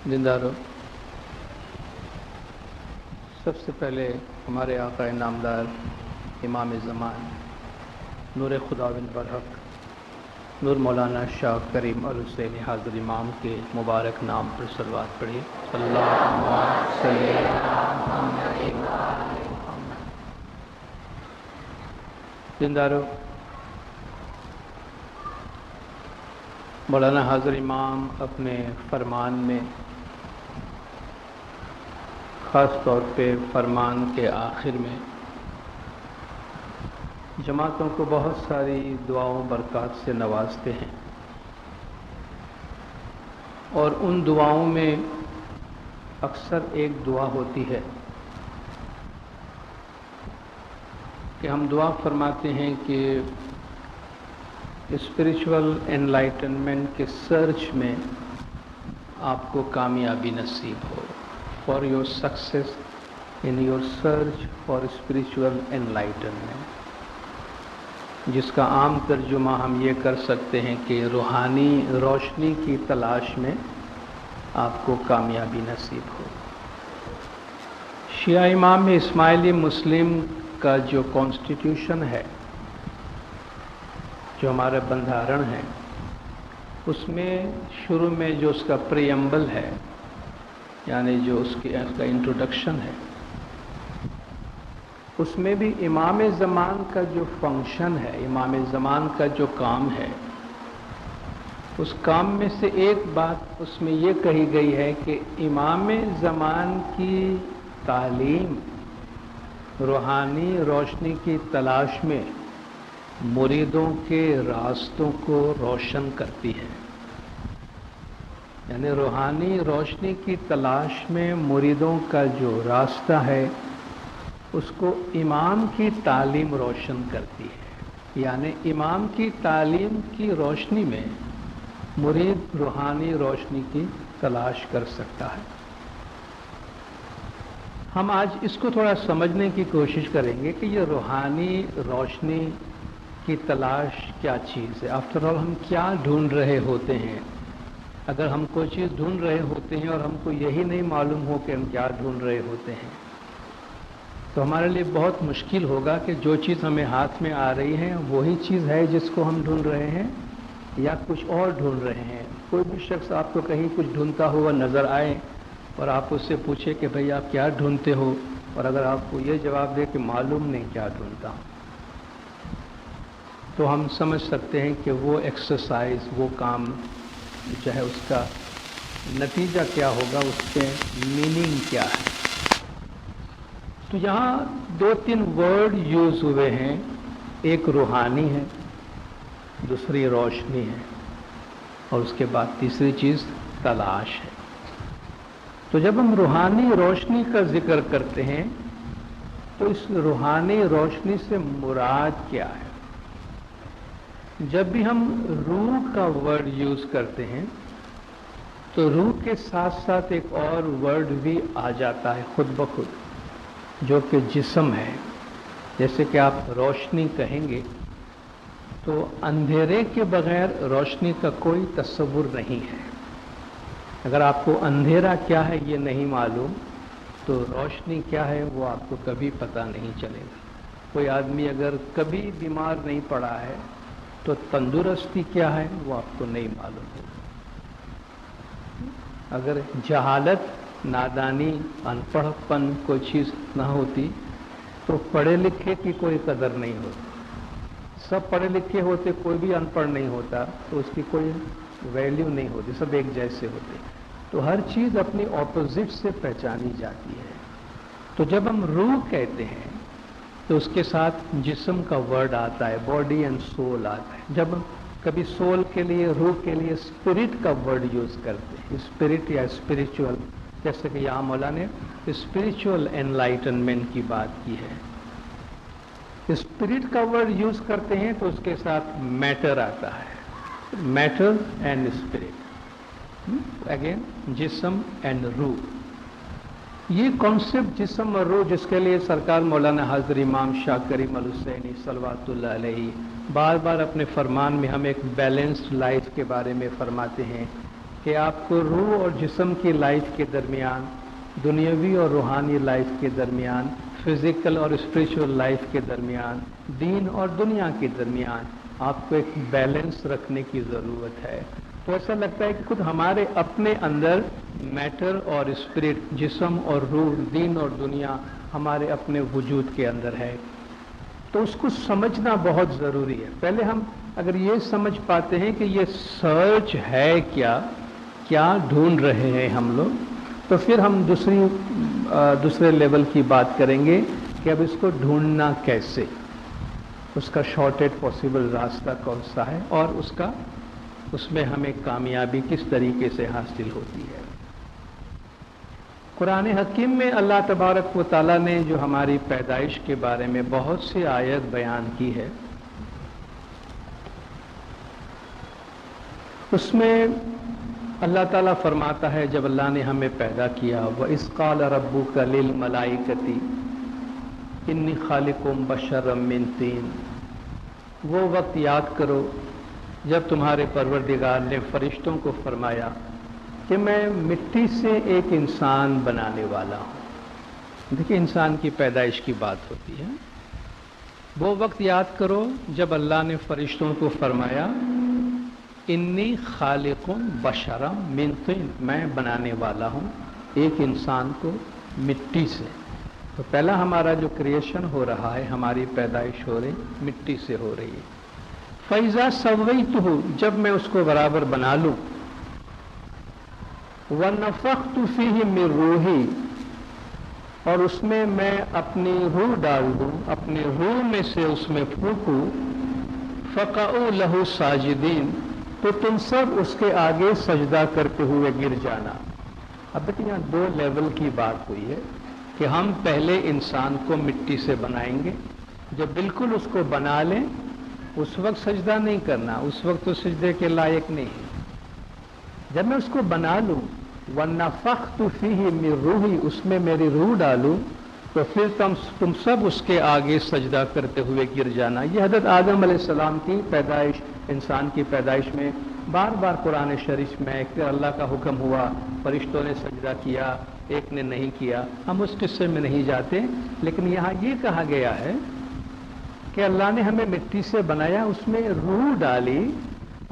जिंदारो। सबसे पहले हमारे आका नामदार इमाम ज़मान नूर खुदावंद बरहक नूर मौलाना शाह करीम अल हुसैनी हाज़िर इमाम के मुबारक नाम पर सलवात पढ़िए। सल्लल्लाहु अलैहि वसल्लम। जिंदारो। मौलाना हाज़िर इमाम अपने फरमान में ख़ास तौर पे फरमान के आखिर में जमातों को बहुत सारी दुआओं बरक़ात से नवाजते हैं और उन दुआओं में अक्सर एक दुआ होती है कि हम दुआ फरमाते हैं कि स्पिरिचुअल एनलाइटनमेंट के सर्च में आपको कामयाबी नसीब हो, for your success in your search for spiritual enlightenment, जिसका आम तर्जुमा हम ये कर सकते हैं कि रूहानी रोशनी की तलाश में आपको कामयाबी नसीब हो। शिया इमाम इस्माइली मुस्लिम का जो कॉन्स्टिट्यूशन है, जो हमारा बंधारण है, उसमें शुरू में जो उसका प्रीएम्बल है, यानी जो उसका इंट्रोडक्शन है, उसमें भी इमाम ज़मान का जो फंक्शन है, इमाम ज़मान का जो काम है, उस काम में से एक बात उसमें ये कही गई है कि इमाम ज़मान की तालीम रूहानी रोशनी की तलाश में मुरीदों के रास्तों को रोशन करती है। यानी रूहानी रोशनी की तलाश में मुरीदों का जो रास्ता है उसको इमाम की तालीम रोशन करती है। यानी इमाम की तालीम की रोशनी में मुरीद रूहानी रोशनी की तलाश कर सकता है। हम आज इसको थोड़ा समझने की कोशिश करेंगे कि ये रूहानी रोशनी की तलाश क्या चीज़ है। आफ्टर ऑल हम क्या ढूंढ रहे होते हैं। अगर हम कोई चीज़ ढूंढ रहे होते हैं और हमको यही नहीं मालूम हो कि हम क्या ढूंढ रहे होते हैं, तो हमारे लिए बहुत मुश्किल होगा कि जो चीज़ हमें हाथ में आ रही है वही चीज़ है जिसको हम ढूंढ रहे हैं या कुछ और ढूंढ रहे हैं। कोई भी शख्स आपको कहीं कुछ ढूंढता हुआ नज़र आए और आप उससे पूछे कि भाई आप क्या ढूंढते हो, और अगर आपको ये जवाब दे कि मालूम नहीं क्या ढूंढता हूँ, तो हम समझ सकते हैं कि वो एक्सरसाइज, वो काम जो है उसका नतीजा क्या होगा, उसके मीनिंग क्या है। तो यहाँ दो तीन वर्ड यूज़ हुए हैं, एक रूहानी है, दूसरी रोशनी है, और उसके बाद तीसरी चीज़ तलाश है। तो जब हम रूहानी रोशनी का जिक्र करते हैं तो इस रूहानी रोशनी से मुराद क्या है। जब भी हम रूह का वर्ड यूज़ करते हैं तो रूह के साथ साथ एक और वर्ड भी आ जाता है खुद ब खुद, जो कि जिस्म है। जैसे कि आप रोशनी कहेंगे तो अंधेरे के बगैर रोशनी का कोई तस्वुर नहीं है। अगर आपको अंधेरा क्या है ये नहीं मालूम तो रोशनी क्या है वो आपको कभी पता नहीं चलेगा। कोई आदमी अगर कभी बीमार नहीं पड़ा है तो तंदुरुस्ती क्या है वो आपको नहीं मालूम होगा। अगर जहालत, नादानी, अनपढ़पन कोई चीज़ ना होती तो पढ़े लिखे की कोई कदर नहीं होती। सब पढ़े लिखे होते, कोई भी अनपढ़ नहीं होता तो उसकी कोई वैल्यू नहीं होती, सब एक जैसे होते। तो हर चीज़ अपनी ऑपोजिट से पहचानी जाती है। तो जब हम रूह कहते हैं तो उसके साथ जिस्म का वर्ड आता है, बॉडी एंड सोल आता है। जब हम कभी सोल के लिए, रूह के लिए स्पिरिट का वर्ड यूज़ करते हैं, स्पिरिट या स्पिरिचुअल, जैसे कि यहाँ मौला ने स्पिरिचुअल एनलाइटनमेंट की बात की है। स्पिरिट का वर्ड यूज़ करते हैं तो उसके साथ मैटर आता है, मैटर एंड स्पिरिट, अगेन जिस्म एंड रूह। ये कॉन्सेप्ट जिस्म और रूह, जिसके लिए सरकार मौलाना हाज़िर इमाम शाह करीम अल हुसैनी सल्लल्लाहु अलैहि बार बार अपने फरमान में हम एक बैलेंस्ड लाइफ के बारे में फरमाते हैं کہ आपको रूह और जिस्म की लाइफ के दरमियान, दुनियावी और रूहानी लाइफ के दरमियान, फिजिकल और स्पिरिचुअल लाइफ के दरमियान, दीन और दुनिया के दरमियान आपको एक बैलेंस रखने की ज़रूरत है। तो ऐसा लगता है कि खुद हमारे अपने अंदर मैटर और स्पिरिट, जिस्म और रूह, दीन और दुनिया हमारे अपने वजूद के अंदर है। तो उसको समझना बहुत ज़रूरी है। पहले हम अगर ये समझ पाते हैं कि ये सर्च है क्या ढूंढ रहे हैं हम लोग, तो फिर हम दूसरे लेवल की बात करेंगे कि अब इसको ढूंढना कैसे, उसका शॉर्टेड पॉसिबल रास्ता कौन सा है और उसमें हमें कामयाबी किस तरीके से हासिल होती है। कुरान हकीम में अल्लाह तबारक व तआला ने जो हमारी पैदाइश के बारे में बहुत सी आयत बयान की है, उसमें अल्लाह ताला फरमाता है, जब अल्लाह ने हमें पैदा किया, व इज़ क़ाल रब्बुका लिल मलाइकति इन्नी खालिकुम बशरम मिन तीन, वो वक्त याद करो जब तुम्हारे परवरदिगार ने फरिश्तों को फरमाया कि मैं मिट्टी से एक इंसान बनाने वाला हूँ। देखिए, इंसान की पैदाइश की बात होती है। वो वक्त याद करो जब अल्लाह ने फरिश्तों को फरमाया, इन्नी खालिकुम बशरम मिन तीन, मैं बनाने वाला हूँ एक इंसान को मिट्टी से। तो पहला हमारा जो क्रिएशन हो रहा है, हमारी पैदाइश हो रही मिट्टी से हो रही है। फ़ैज़ा सव्वैतुहु, जब मैं उसको बराबर बना लूँ, व नफ़ख़्तु फ़ीहि मिन रूही, और उसमें मैं अपनी रूह डाल दूँ, अपनी रूह में से उसमें फूंकूँ, फ़क़अू लहू साजिदीन, तो तुम सब उसके आगे सजदा करते हुए गिर जाना। अब देखिए, यहाँ दो लेवल की बात हुई है कि हम पहले इंसान को मिट्टी से बनाएंगे, जब बिल्कुल उसको बना लें उस वक्त सजदा नहीं करना, उस वक्त तो सजदे के लायक नहीं है। जब मैं उसको बना लूँ, वन्नफ़ख़्तु फ़ीहि मिन रूही, उसमें मेरी रूह डालूँ, तो फिर तुम सब उसके आगे सजदा करते हुए गिर जाना। ये हज़रत आदम अलैहिस्सलाम की पैदाइश, इंसान की पैदाइश में बार बार कुरान शरीफ में एक अल्लाह का हुक्म हुआ, फरिश्तों ने सजदा किया, एक ने नहीं किया। हम उस किस्से में नहीं जाते, लेकिन यहाँ ये कहा गया है कि अल्लाह ने हमें मिट्टी से बनाया, उसमें रूह डाली,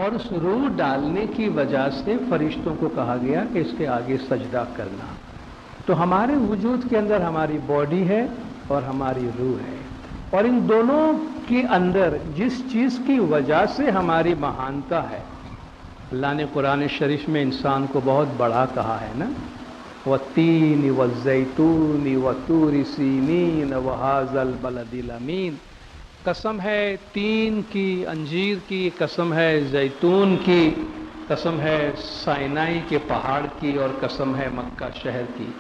और उस रूह डालने की वजह से फरिश्तों को कहा गया कि इसके आगे सजदा करना। तो हमारे वजूद के अंदर हमारी बॉडी है और हमारी रूह है, और इन दोनों के अंदर जिस चीज़ की वजह से हमारी महानता है, अल्लाह ने कुरान शरीफ में इंसान को बहुत बड़ा कहा है ना, वत्तीन वज़ैतून वतूर सीनीन वहाज़ल बलदिल अमीन, कसम है तीन की, अंजीर की, कसम है जैतून की, कसम है साइनाई के पहाड़ की, और कसम है मक्का शहर की।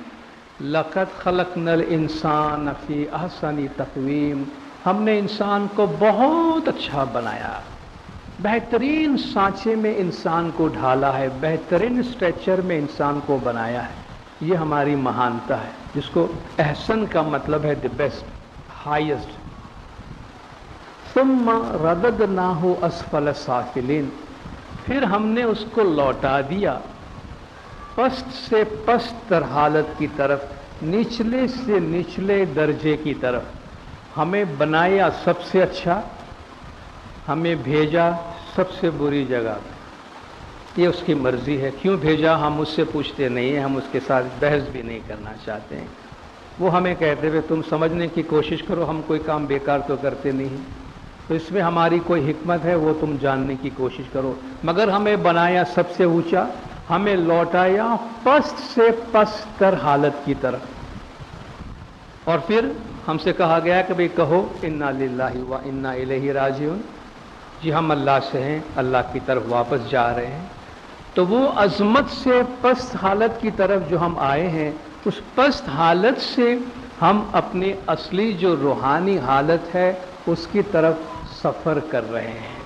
लक़द खलक़नल इंसान फ़ी अहसनी तक़वीम, हमने इंसान को बहुत अच्छा बनाया, बेहतरीन सांचे में इंसान को ढाला है, बेहतरीन स्ट्रक्चर में इंसान को बनाया है। ये हमारी महानता है, जिसको एहसन का मतलब है द बेस्ट, हाईएस्ट। सुम्मा रददनाहु अस्फल साफिलिन, फिर हमने उसको लौटा दिया पस्त से पस्तर हालत की तरफ, निचले से निचले दर्जे की तरफ। हमें बनाया सबसे अच्छा, हमें भेजा सबसे बुरी जगह। ये उसकी मर्जी है, क्यों भेजा हम उससे पूछते नहीं हैं, हम उसके साथ बहस भी नहीं करना चाहते हैं। वो हमें कहते हुए तुम समझने की कोशिश करो, हम कोई काम बेकार तो करते नहीं, तो इसमें हमारी कोई हिकमत है, वो तुम जानने की कोशिश करो। मगर हमें बनाया सबसे ऊंचा, हमें लौटाया पस्त से पस्तर हालत की तरफ, और फिर हमसे कहा गया कि भाई कहो इन्ना लिल्लाहि व इन्ना इलैहि राजिऊन, जी हम अल्लाह से हैं, अल्लाह की तरफ वापस जा रहे हैं। तो वो अजमत से पस्त हालत की तरफ जो हम आए हैं, उस पस्त हालत से हम अपनी असली जो रूहानी हालत है उसकी तरफ सफ़र कर रहे हैं,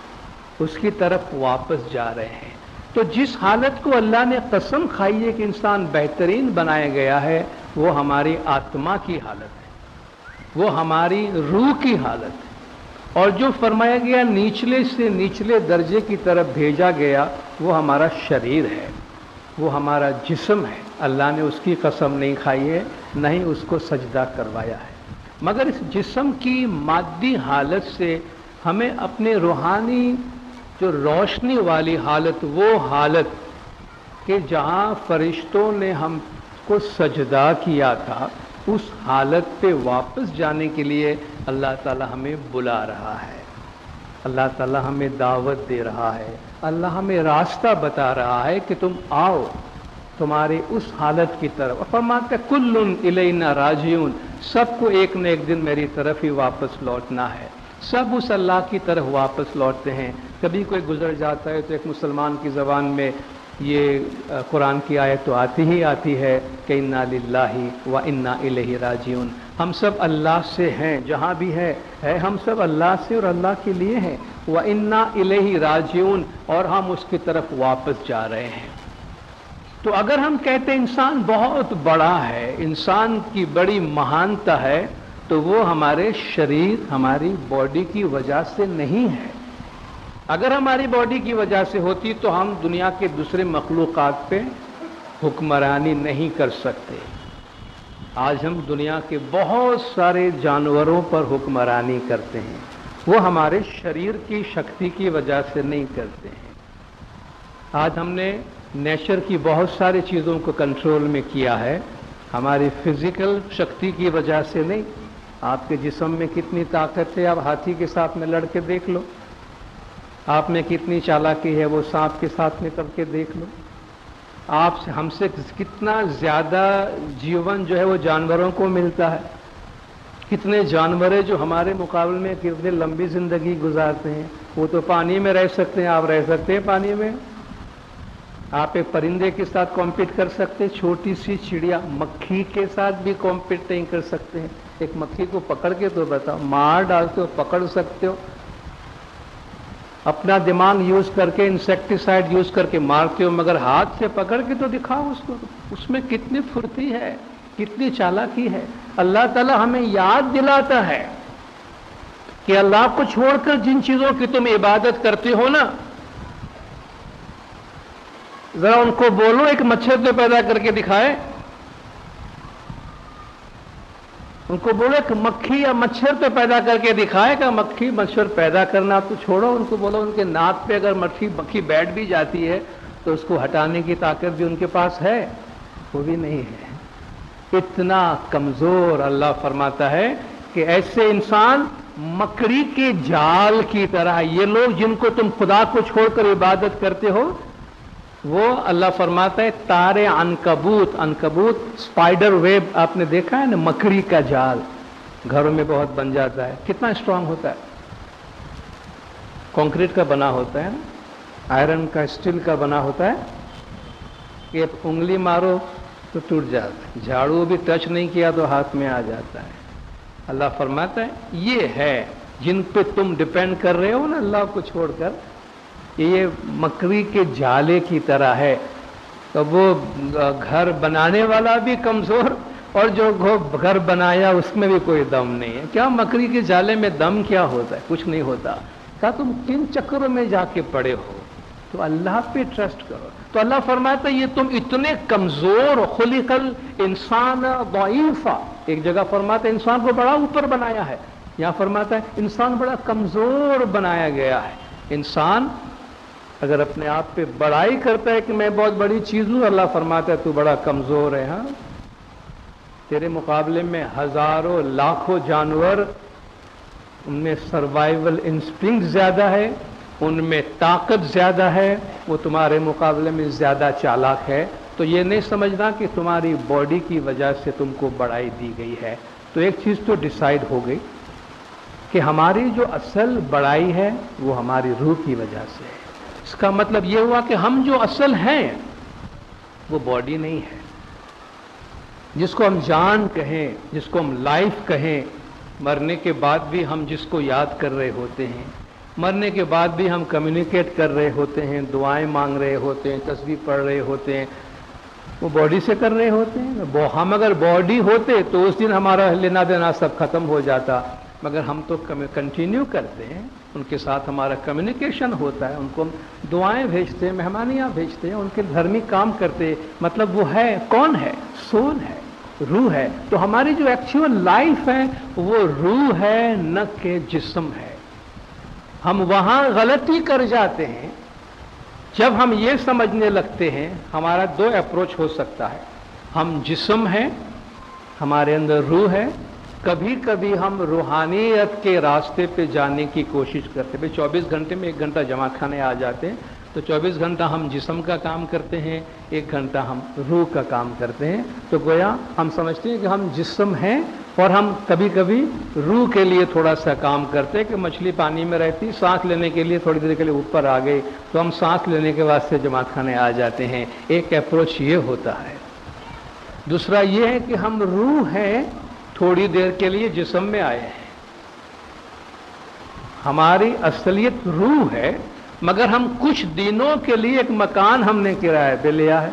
उसकी तरफ वापस जा रहे हैं। तो जिस हालत को अल्लाह ने कसम खाई है कि इंसान बेहतरीन बनाया गया है, वो हमारी आत्मा की हालत है, वो हमारी रूह की हालत है। और जो फरमाया गया निचले से निचले दर्जे की तरफ भेजा गया, वो हमारा शरीर है। وہ ہمارا جسم ہے، اللہ نے اس کی قسم نہیں کھائی ہے، نہ ہی اس کو سجدہ کروایا ہے، مگر اس جسم کی مادی حالت سے ہمیں اپنے روحانی جو روشنی والی حالت، وہ حالت کہ جہاں فرشتوں نے ہم کو سجدہ کیا تھا، اس حالت پہ واپس جانے کے لیے اللہ تعالی ہمیں بلا رہا ہے، اللہ تعالی ہمیں دعوت دے رہا ہے، اللہ ہمیں راستہ بتا رہا ہے کہ تم آؤ تمہارے اس حالت کی طرف۔ فرماتا ہے کل الینا راجعون، سب کو ایک نہ ایک دن میری طرف ہی واپس لوٹنا ہے، سب اس اللہ کی طرف واپس لوٹتے ہیں۔ کبھی کوئی گزر جاتا ہے تو ایک مسلمان کی زبان میں یہ قرآن کی آیت تو آتی ہی آتی ہے کہ انا للہ و انا الیہ راجعون، ہم سب اللہ سے ہیں، جہاں بھی ہے ہم سب اللہ سے اور اللہ کے لیے ہیں، و انا الیہ راجعون، اور ہم اس کی طرف واپس جا رہے ہیں۔ تو اگر ہم کہتے ہیں انسان بہت بڑا ہے، انسان کی بڑی مہانتا ہے، تو وہ ہمارے شریر، ہماری باڈی کی وجہ سے نہیں ہے۔ اگر ہماری باڈی کی وجہ سے ہوتی تو ہم دنیا کے دوسرے مخلوقات پہ حکمرانی نہیں کر سکتے۔ آج ہم دنیا کے بہت سارے جانوروں پر حکمرانی کرتے ہیں، وہ ہمارے شریر کی شکتی کی وجہ سے نہیں کرتے ہیں۔ آج ہم نے نیچر کی بہت ساری چیزوں کو کنٹرول میں کیا ہے، ہماری فزیکل شکتی کی وجہ سے نہیں۔ آپ کے جسم میں کتنی طاقت ہے، آپ ہاتھی کے ساتھ میں لڑ کے دیکھ لو، آپ میں کتنی چالاکی ہے وہ سانپ کے ساتھ میں کر کے دیکھ لو، آپ سے ہم سے کتنا زیادہ جیون جو ہے وہ جانوروں کو ملتا ہے، کتنے جانور ہیں جو ہمارے مقابلے میں کتنے لمبی زندگی گزارتے ہیں، وہ تو پانی میں رہ سکتے ہیں، آپ رہ سکتے ہیں پانی میں؟ آپ ایک پرندے کے ساتھ کمپیٹ کر سکتے ہیں؟ چھوٹی سی چڑیا مکھی کے ساتھ بھی کمپیٹ نہیں کر سکتے ہیں؟ ایک مکھی کو پکڑ کے تو بتاؤ، مار ڈالتے ہو، پکڑ سکتے ہو؟ اپنا دماغ یوز کر کے، انسیکٹیسائڈ یوز کر کے مارتے ہو، مگر ہاتھ سے پکڑ کے تو دکھاؤ اس کو، اس میں کتنی پھرتی ہے، کتنی چالاکی ہے۔ اللہ تعالی ہمیں یاد دلاتا ہے کہ اللہ کو چھوڑ کر جن چیزوں کی تم عبادت کرتے ہو نا، ذرا ان کو بولو ایک مچھر تو پیدا کر کے دکھائے، ان کو بولو کہ مکھی یا مچھر تو پیدا کر کے دکھائے گا۔ مکھی مچھر پیدا کرنا تو چھوڑو، ان کو بولو ان کے ناک پہ اگر مکھی بیٹھ بھی جاتی ہے تو اس کو ہٹانے کی طاقت بھی ان کے پاس ہے، وہ بھی نہیں ہے۔ اتنا کمزور اللہ فرماتا ہے کہ ایسے انسان مکڑی کے جال کی طرح، یہ لوگ جن کو تم خدا کو چھوڑ کر عبادت کرتے ہو، وہ اللہ فرماتا ہے تارے عنکبوت، عنکبوت اسپائڈر ویب آپ نے دیکھا ہے نا، مکڑی کا جال گھروں میں بہت بن جاتا ہے، کتنا اسٹرانگ ہوتا ہے، کنکریٹ کا بنا ہوتا ہے نا، آئرن کا، اسٹیل کا بنا ہوتا ہے، کہ انگلی مارو تو ٹوٹ جاتا ہے، جھاڑو بھی ٹچ نہیں کیا تو ہاتھ میں آ جاتا ہے۔ اللہ فرماتا ہے یہ ہے جن پہ تم ڈپینڈ کر رہے ہو نا اللہ کو چھوڑ کر، یہ مکڑی کے جالے کی طرح ہے۔ تو وہ گھر بنانے والا بھی کمزور، اور جو گھر بنایا اس میں بھی کوئی دم نہیں ہے۔ کیا مکڑی کے جالے میں دم کیا ہوتا ہے؟ کچھ نہیں ہوتا۔ کیا تم کن چکروں میں جا کے پڑے ہو؟ تو اللہ پہ ٹرسٹ کرو۔ تو اللہ فرماتا ہے یہ تم اتنے کمزور، خلق الانسان ضعیفا، ایک جگہ فرماتا ہے انسان کو بڑا اوپر بنایا ہے، یہاں فرماتا ہے انسان بڑا کمزور بنایا گیا ہے۔ انسان اگر اپنے آپ پہ بڑائی کرتا ہے کہ میں بہت بڑی چیز ہوں، اللہ فرماتا ہے تو بڑا کمزور ہے، ہاں تیرے مقابلے میں ہزاروں لاکھوں جانور، ان میں سروائیول انسٹنکٹ زیادہ ہے، ان میں طاقت زیادہ ہے، وہ تمہارے مقابلے میں زیادہ چالاک ہے۔ تو یہ نہیں سمجھنا کہ تمہاری باڈی کی وجہ سے تم کو بڑائی دی گئی ہے۔ تو ایک چیز تو ڈیسائیڈ ہو گئی کہ ہماری جو اصل بڑائی ہے وہ ہماری روح کی وجہ سے ہے۔ اس کا مطلب یہ ہوا کہ ہم جو اصل ہیں وہ باڈی نہیں ہے، جس کو ہم جان کہیں، جس کو ہم لائف کہیں، مرنے کے بعد بھی ہم جس کو یاد کر رہے ہوتے ہیں، مرنے کے بعد بھی ہم کمیونیکیٹ کر رہے ہوتے ہیں، دعائیں مانگ رہے ہوتے ہیں، تسبیح پڑھ رہے ہوتے ہیں، وہ باڈی سے کر رہے ہوتے ہیں۔ ہم اگر باڈی ہوتے تو اس دن ہمارا لینا دینا سب ختم ہو جاتا، مگر ہم تو کنٹینیو کرتے ہیں۔ उनके साथ हमारा कम्युनिकेशन होता है, उनको हम दुआएं भेजते हैं, मेहमानियाँ भेजते हैं, उनके धार्मिक काम करते हैं। मतलब वो है, कौन है? सोल है, रूह है। तो हमारी जो एक्चुअल लाइफ है वो रूह है, न कि जिस्म है। हम वहाँ गलती कर जाते हैं जब हम ये समझने लगते हैं। हमारा दो अप्रोच हो सकता है, हम जिस्म हैं, हमारे अंदर रूह है। कभी कभी हम रूहानियत के रास्ते पे जाने की कोशिश करते हैं। 24 घंटे में 1 घंटा जमा खाने आ जाते हैं, तो 24 घंटा हम जिस्म का काम करते हैं, 1 घंटा हम रूह का काम करते हैं। तो गोया हम समझते हैं कि हम जिस्म हैं और हम कभी कभी रूह के लिए थोड़ा सा काम करते हैं कि मछली पानी में रहती, सांस लेने के लिए थोड़ी देर के लिए ऊपर आ गई तो हम सांस लेने के वास्ते जमात खाने आ जाते हैं। एक अप्रोच ये होता है। दूसरा ये है कि हम रूह हैं, थोड़ी देर के लिए जिस्म में आए हैं। हमारी असलियत रूह है, मगर हम कुछ दिनों के लिए एक मकान हमने किराए पे लिया है,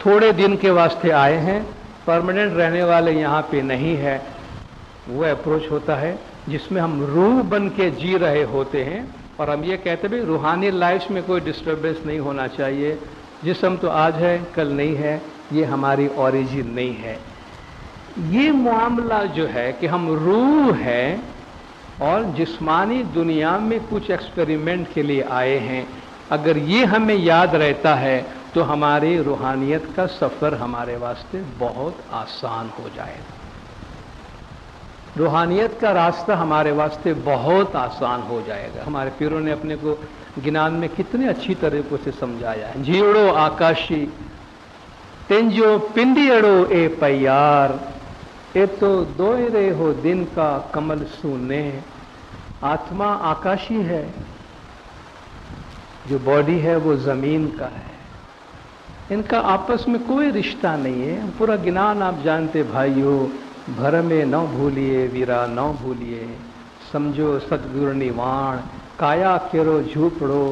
थोड़े दिन के वास्ते आए हैं, परमानेंट रहने वाले यहाँ पे नहीं है। वो अप्रोच होता है जिसमें हम रूह बन के जी रहे होते हैं और हम ये कहते हैं रूहानी लाइफ में कोई डिस्टर्बेंस नहीं होना चाहिए। जिस्म तो आज है, कल नहीं है, ये हमारी ओरिजिन नहीं है। ये मामला जो है कि हम रूह है और जिस्मानी दुनिया में कुछ एक्सपेरिमेंट के लिए आए हैं, अगर ये हमें याद रहता है तो हमारी रूहानियत का सफ़र हमारे वास्ते बहुत आसान हो जाएगा। रूहानियत का रास्ता हमारे वास्ते बहुत आसान हो जाएगा। हमारे पीरों ने अपने को ज्ञान में कितने अच्छी तरीक़ों से समझाया है। जीवड़ो आकाशी तेंजो पिंडियड़ो ए पैयार, ए तो दोए रे हो दिन का कमल सूने। आत्मा आकाशी है, जो बॉडी है वो जमीन का है। इनका आपस में कोई रिश्ता नहीं है। पूरा ज्ञान आप जानते भाइयों, भर में न भूलिए वीरा न भूलिए, समझो सतगुरु निवाण, काया केरो झूपड़ो,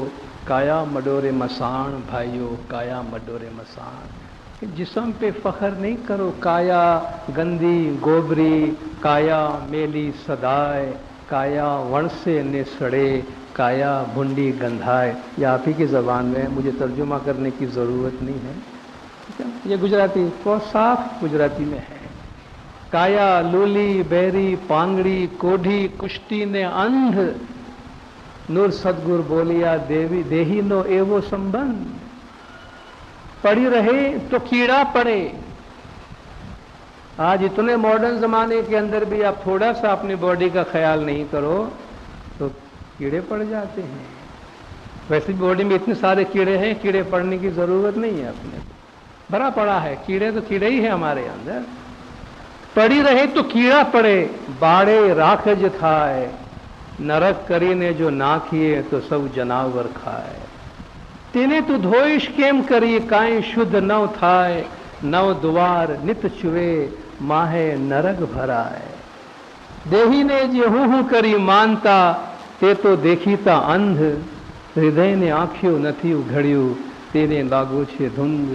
काया मडोरे मसान। भाइयों, काया मडोरे मसान। जिस्म पे फख्र नहीं करो, काया गंदी गोबरी, काया मेली सदाए, काया वण से ने सड़े, काया भुंडी गंधाए। ये आप ही की ज़बान में, मुझे तर्जुमा करने की ज़रूरत नहीं है। ठीक है, ये गुजराती बहुत साफ गुजराती में है। काया लूली बैरी पांगड़ी कोढ़ी कुश्ती ने अंध, नूर सदगुर बोलिया देवी देही नो एवो संबंध। पड़ी रहे तो कीड़ा पड़े। आज इतने मॉडर्न जमाने के अंदर भी आप थोड़ा सा अपनी बॉडी का ख्याल नहीं करो तो कीड़े पड़ जाते हैं। वैसे भी बॉडी में इतने सारे कीड़े हैं, कीड़े पड़ने की जरूरत नहीं है। अपने भरा पड़ा है, कीड़े तो कीड़े ही है हमारे अंदर। पड़ी रहे तो कीड़ा पड़े, बाड़े राख जथाए, नरक करीने जो ना किए तो सब जनावर खाए। तेने तो धोइश केम करी, काई शुद्ध नव थाए, नव द्वार नित चुवे, माहे नरक भराए। देही ने जे हूँ करी मानता, ते तो देखीता अंध, हृदय ने आँख्यों નથી ઉઘડ્યું, તેને લાગો છે ધૂંધ।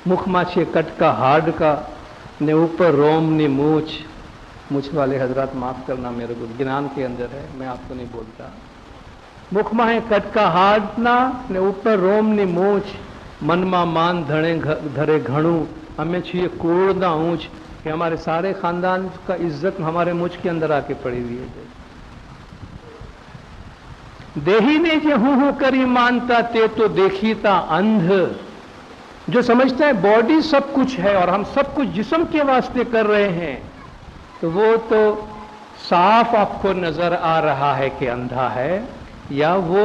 मुखમાં છે कटका हाडका, ने ऊपर रोम ने मूछ वाले हजरत माफ करना, मेरे को ज्ञान के अंदर है, मैं आपको नहीं बोलता। मुखમાં है कटका हाडना ने ऊपर रोम ની मूछ, મનમાં માન ધરે ઘણું, અમે છીએ કુળના ઊંચ, कि हमारे सारे खानदान का इज्जत हमारे मुझ के अंदर आके पड़ी हुई है। देही ने जे हूँ करी मानता, ते तो देखीता अंध। जो समझता है बॉडी सब कुछ है और हम सब कुछ जिस्म के वास्ते कर रहे हैं, तो वो तो साफ आपको नजर आ रहा है कि अंधा है, या वो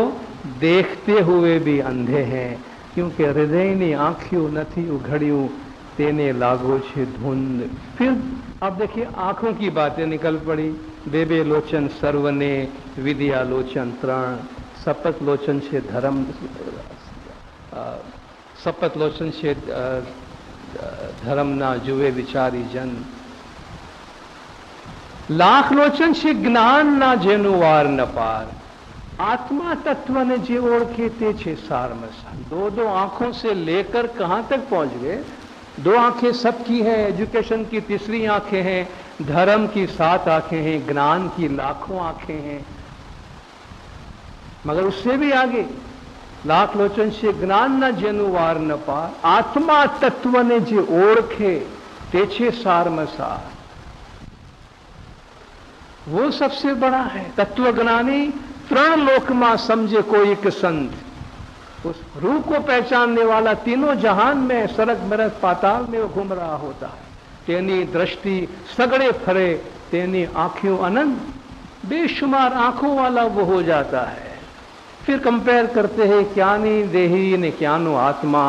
देखते हुए भी अंधे हैं, क्योंकि हृदय ने आंखियों નથી उघड़્યું, तेने लागो छे धुंध। फिर आप देखिए आंखों की बातें निकल पड़ी। बेबे लोचन सर्वने, विद्या लोचन तरण, सपत लोचन छे धर्म, सपत लोचन छे धर्म ना जुए विचारी जन, लाख लोचन छे ज्ञान ना जेनु वार न पार। आत्मा तत्व ने जे ओळखे ते छे सारमसा। दो दो आंखों से लेकर कहां तक पहुंच गए। दो आंखें सबकी हैं, एजुकेशन की तीसरी आंखें हैं, धर्म की 7 आंखें हैं, ज्ञान की लाखों आंखें हैं। मगर उससे भी आगे, लाख लोचन से ज्ञान न जेनु वार न पार, आत्मा तत्व ने जे ओळखे तेछे सारमसार। वो सबसे बड़ा है तत्वज्ञानी, तृण लोक मां समझे कोई एक संत। उस रूह को पहचानने वाला तीनों जहान में सरग मरग पाताल में वो घूम रहा होता है। तेनी दृष्टि सगड़े फरे, तेनी आंखों अनंत, बेशुमार आंखों वाला वो हो जाता है। फिर कंपेयर करते हैं, क्यानी देही ने क्यानो आत्मा,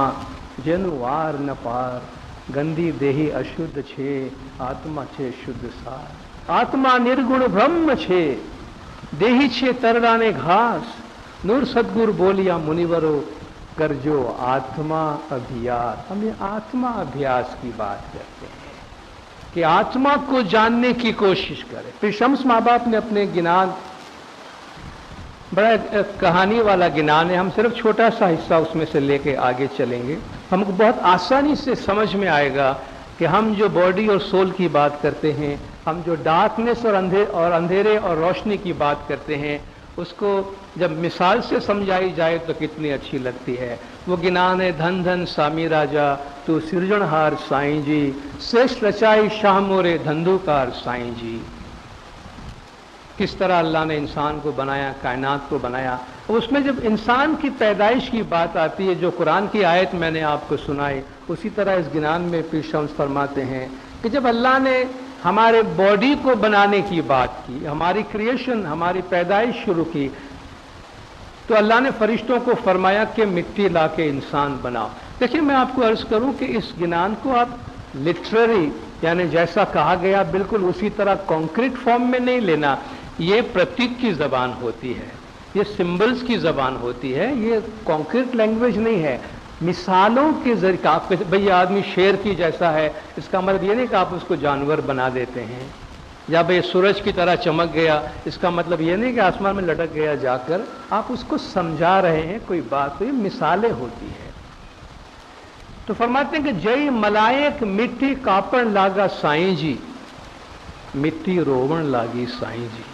जेनु वार न पार, गंदी देही अशुद्ध छे, आत्मा छे शुद्ध सार। आत्मा निर्गुण ब्रह्म छे, देही छे तरडाने घास, नूर सदगुरु बोलिया मुनिवरो, करजो आत्मा अभ्यास। हम ये आत्मा अभ्यास की बात करते हैं कि आत्मा को जानने की कोशिश करें। फिर शम्स माँ बाप ने अपने ज्ञान, बड़ा कहानी वाला ज्ञान है, हम सिर्फ छोटा सा हिस्सा उसमें से लेके आगे चलेंगे। हमको बहुत आसानी से समझ में आएगा कि हम जो बॉडी और सोल की बात करते हैं, हम जो डार्कनेस और अंधेरे और रोशनी की बात करते हैं, उसको जब मिसाल से समझाई जाए तो कितनी अच्छी लगती है। वो ज्ञान है, धन धन स्वामी राजा तू सृजनहार साईं जी, श्रेष्ठ रचाई शाह मोरे धंधुकार साईं जी। किस तरह अल्लाह ने इंसान को बनाया, कायनात को बनाया। उसमें जब इंसान की पैदाइश की बात आती है, जो कुरान की आयत मैंने आपको सुनाई, उसी तरह इस ज्ञान में पीर शम्स फरमाते हैं कि जब अल्लाह ने हमारे बॉडी को बनाने की बात की, हमारी क्रिएशन, हमारी पैदाइश शुरू की, तो अल्लाह ने फरिश्तों को फरमाया कि मिट्टी ला के इंसान बनाओ। देखिए, मैं आपको अर्ज करूं कि इस ज्ञान को आप लिटरेरी, यानी जैसा कहा गया बिल्कुल उसी तरह कॉन्क्रीट फॉर्म में नहीं लेना। ये प्रतीक की जबान होती है, ये सिंबल्स की जबान होती है, ये कॉन्क्रीट लैंग्वेज नहीं है। मिसालों के जरिए, आप भाई आदमी शेर की जैसा है, इसका मतलब ये नहीं कि आप उसको जानवर बना देते हैं, या भाई सूरज की तरह चमक गया, इसका मतलब ये नहीं कि आसमान में लटक गया जाकर। आप उसको समझा रहे हैं कोई बात, तो ये मिसालें होती है। तो फरमाते हैं कि जय मलायक मिट्टी कापण लागा साईं जी, मिट्टी रोवण लागी साईं जी।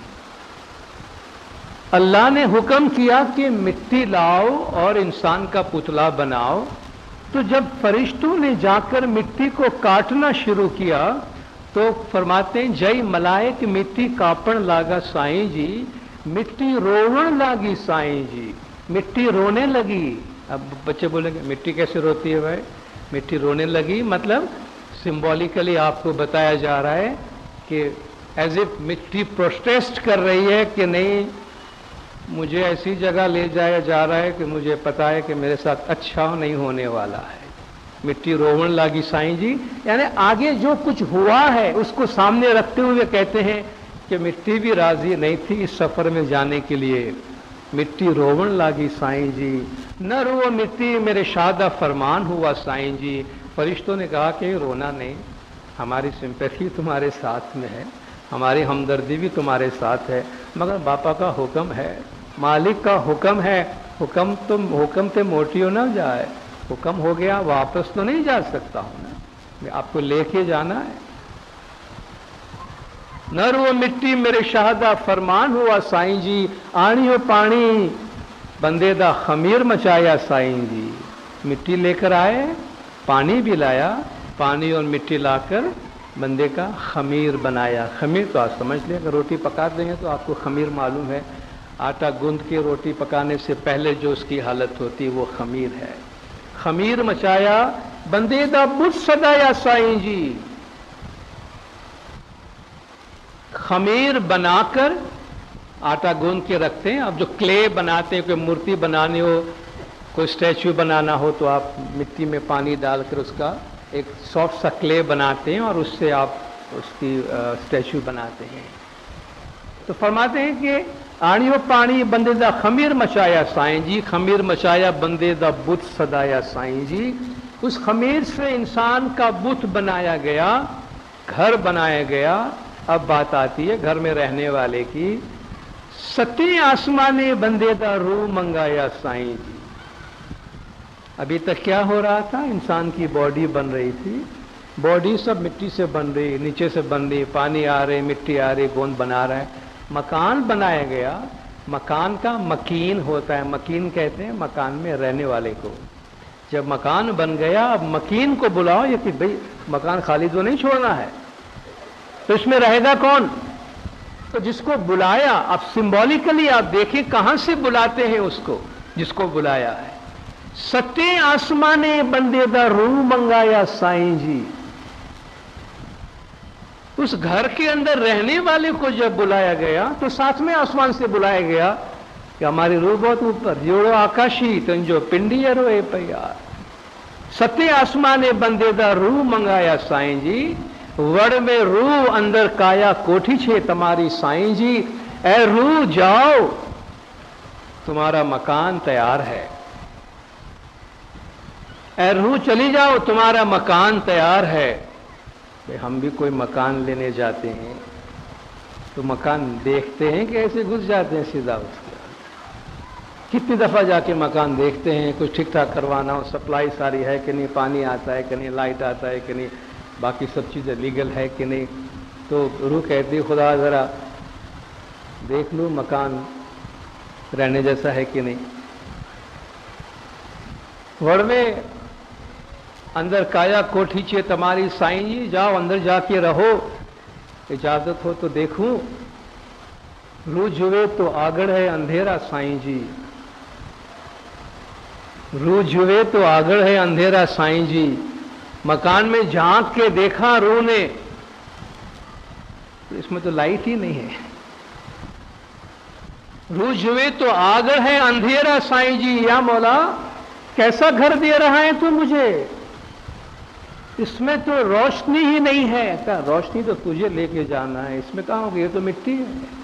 अल्लाह ने हुक्म किया कि मिट्टी लाओ और इंसान का पुतला बनाओ। तो जब फरिश्तों ने जाकर मिट्टी को काटना शुरू किया, तो फरमाते हैं जय मलायक मिट्टी कापण लागा साईं जी, मिट्टी रोवण लागी साईं जी। मिट्टी रोने लगी। अब बच्चे बोलेंगे मिट्टी कैसे रोती है भाई? मिट्टी रोने लगी मतलब सिंबॉलिकली आपको बताया जा रहा है कि एज इफ मिट्टी प्रोटेस्ट कर रही है कि नहीं, मुझे ऐसी जगह ले जाया जा रहा है कि मुझे पता है कि मेरे साथ अच्छा नहीं होने वाला है। मिट्टी रोवण लागी साईं जी, यानी आगे जो कुछ हुआ है उसको सामने रखते हुए कहते हैं कि मिट्टी भी राजी नहीं थी इस सफर में जाने के लिए। मिट्टी रोवण लागी साईं जी, न रो मिट्टी मेरे शादा फरमान हुआ साईं जी। फरिश्तों ने कहा कि रोना नहीं, हमारी सिंपैथी तुम्हारे साथ में है, हमारी हमदर्दी भी तुम्हारे साथ है, मगर बापा का हुक्म है, मालिक का हुक्म है, हुक्म ते मोटियो ना जाए, हुक्म हो गया वापस तो नहीं जा सकता हूं ना, आपको लेके जाना है। न रो मिट्टी मेरे शाहदा फरमान हुआ साईं जी, आनियो पानी बंदे दा खमीर मचाया साईं जी। मिट्टी लेकर आए, पानी भी लाया, पानी और मिट्टी लाकर बंदे का खमीर बनाया। खमीर तो आप समझ लें, अगर रोटी पका देंगे तो आपको खमीर मालूम है, आटा गूंद के रोटी पकाने से पहले जो उसकी हालत होती है वो खमीर है। खमीर मचाया बंदे दा बुत सदाया साईं जी। खमीर बनाकर आटा गूंद के रखते हैं। अब जो क्ले बनाते हैं, कोई मूर्ति बनानी हो, कोई स्टैचू बनाना हो, तो आप मिट्टी में पानी डालकर उसका एक सॉफ्ट सा क्ले बनाते हैं और उससे आप उसकी स्टैचू बनाते हैं। तो फरमाते हैं कि आनियो पानी बंदे दा खमीर मचाया साईं जी, खमीर मचाया बंदे दा बुत सदाया साईं जी। उस खमीर से इंसान का बुत बनाया गया, घर बनाया गया। अब बात आती है घर में रहने वाले की। सती आसमाने बंदे दा रूह मंगाया साईं जी। अभी तक क्या हो रहा था? इंसान की बॉडी बन रही थी, बॉडी सब मिट्टी से बन रही, नीचे से बन रही, पानी आ रही, मिट्टी आ रही, गोंद बना रहा है। मकान बनाया गया, मकान का मकीन होता है, मकीन कहते हैं मकान में रहने वाले को। जब मकान बन गया, अब मकीन को बुलाओ, ये कि भाई मकान खाली तो नहीं छोड़ना है, तो इसमें रहेगा कौन? तो जिसको बुलाया, अब सिंबॉलिकली आप देखें कहां से बुलाते हैं उसको जिसको बुलाया है। सत्ते आसमाने बंदे दा रूह मंगाया साईं जी। उस घर के अंदर रहने वाले को जब बुलाया गया तो सातवें आसमान से बुलाया गया कि हमारी रूह बहुत ऊपर, जोड़ो आकाशी तंजो पिंडियरो ए प्यार। सत्ते आसमाने बंदे दा रूह मंगाया साईं जी, वड़ में रूह अंदर काया कोठी छे तुम्हारी साईं जी। ए रूह जाओ, तुम्हारा मकान तैयार है। ए रूह चली जाओ, तुम्हारा मकान तैयार है। हम भी कोई मकान लेने जाते हैं तो मकान देखते हैं कि ऐसे घुस जाते हैं सीधा उसके। कितनी दफा जाके मकान देखते हैं, कुछ ठीक ठाक करवाना हो, सप्लाई सारी है कि नहीं, पानी आता है कि नहीं, लाइट आता है कि नहीं, बाकी सब चीज़ें लीगल है कि नहीं। तो रूह कहती खुदा ज़रा देख लूँ मकान रहने जैसा है कि नहीं। वड़ में अंदर काया कोठी छे तुम्हारी साईं जी, जाओ अंदर जाके रहो, इजाजत हो तो देखूं। रूह जुए तो आगड़ है अंधेरा साईं जी, रूह जुए तो आगड़ है अंधेरा साईं जी। मकान में झांक के देखा रूह ने, इसमें तो लाइट ही नहीं है। रूह जुए तो आगड़ है अंधेरा साईं जी, या मौला कैसा घर दे रहा है तू मुझे, इसमें तो रोशनी ही नहीं है। क्या रोशनी तो तुझे लेके जाना है, इसमें कहाँ होगी, ये तो मिट्टी है।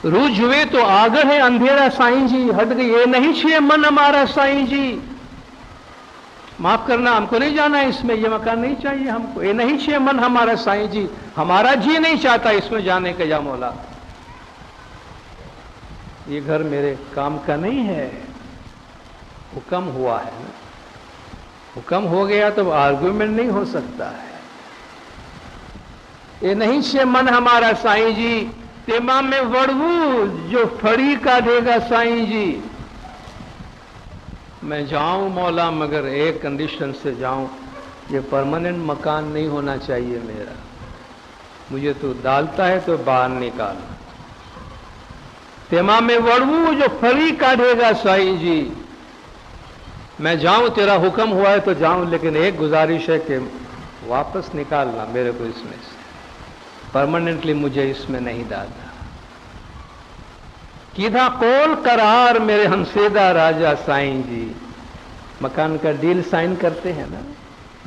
रूह जुए तो आगड़ है अंधेरा साईं जी, हट गई ये नहीं छे मन हमारा साईं जी। माफ करना, हमको नहीं जाना है इसमें, ये मकान नहीं चाहिए हमको, ये नहीं छे मन हमारा साईं जी, हमारा जी नहीं चाहता इसमें जाने का या मौला। ये घर मेरे काम का नहीं है, हुक्म हुआ है ना, हुक्म हो गया तो आर्गुमेंट नहीं हो सकता है। ये नहीं छे मन हमारा साईं जी, तेमा में वड़वू जो फड़ी काटेगा साईं जी। मैं जाऊं मौला मगर एक कंडीशन से जाऊं, ये परमानेंट मकान नहीं होना चाहिए मेरा, मुझे तो डालता है तो बाहर निकाल। तेमा में वड़वू जो फड़ी काटेगा साईं जी। मैं जाऊं, तेरा हुक्म हुआ है तो जाऊं, लेकिन एक गुजारिश है कि वापस निकालना मेरे को इसमें से, परमानेंटली मुझे इसमें नहीं डालना। कीधा कोल करार मेरे हमसेदा राजा साईं जी। मकान का डील साइन करते हैं ना,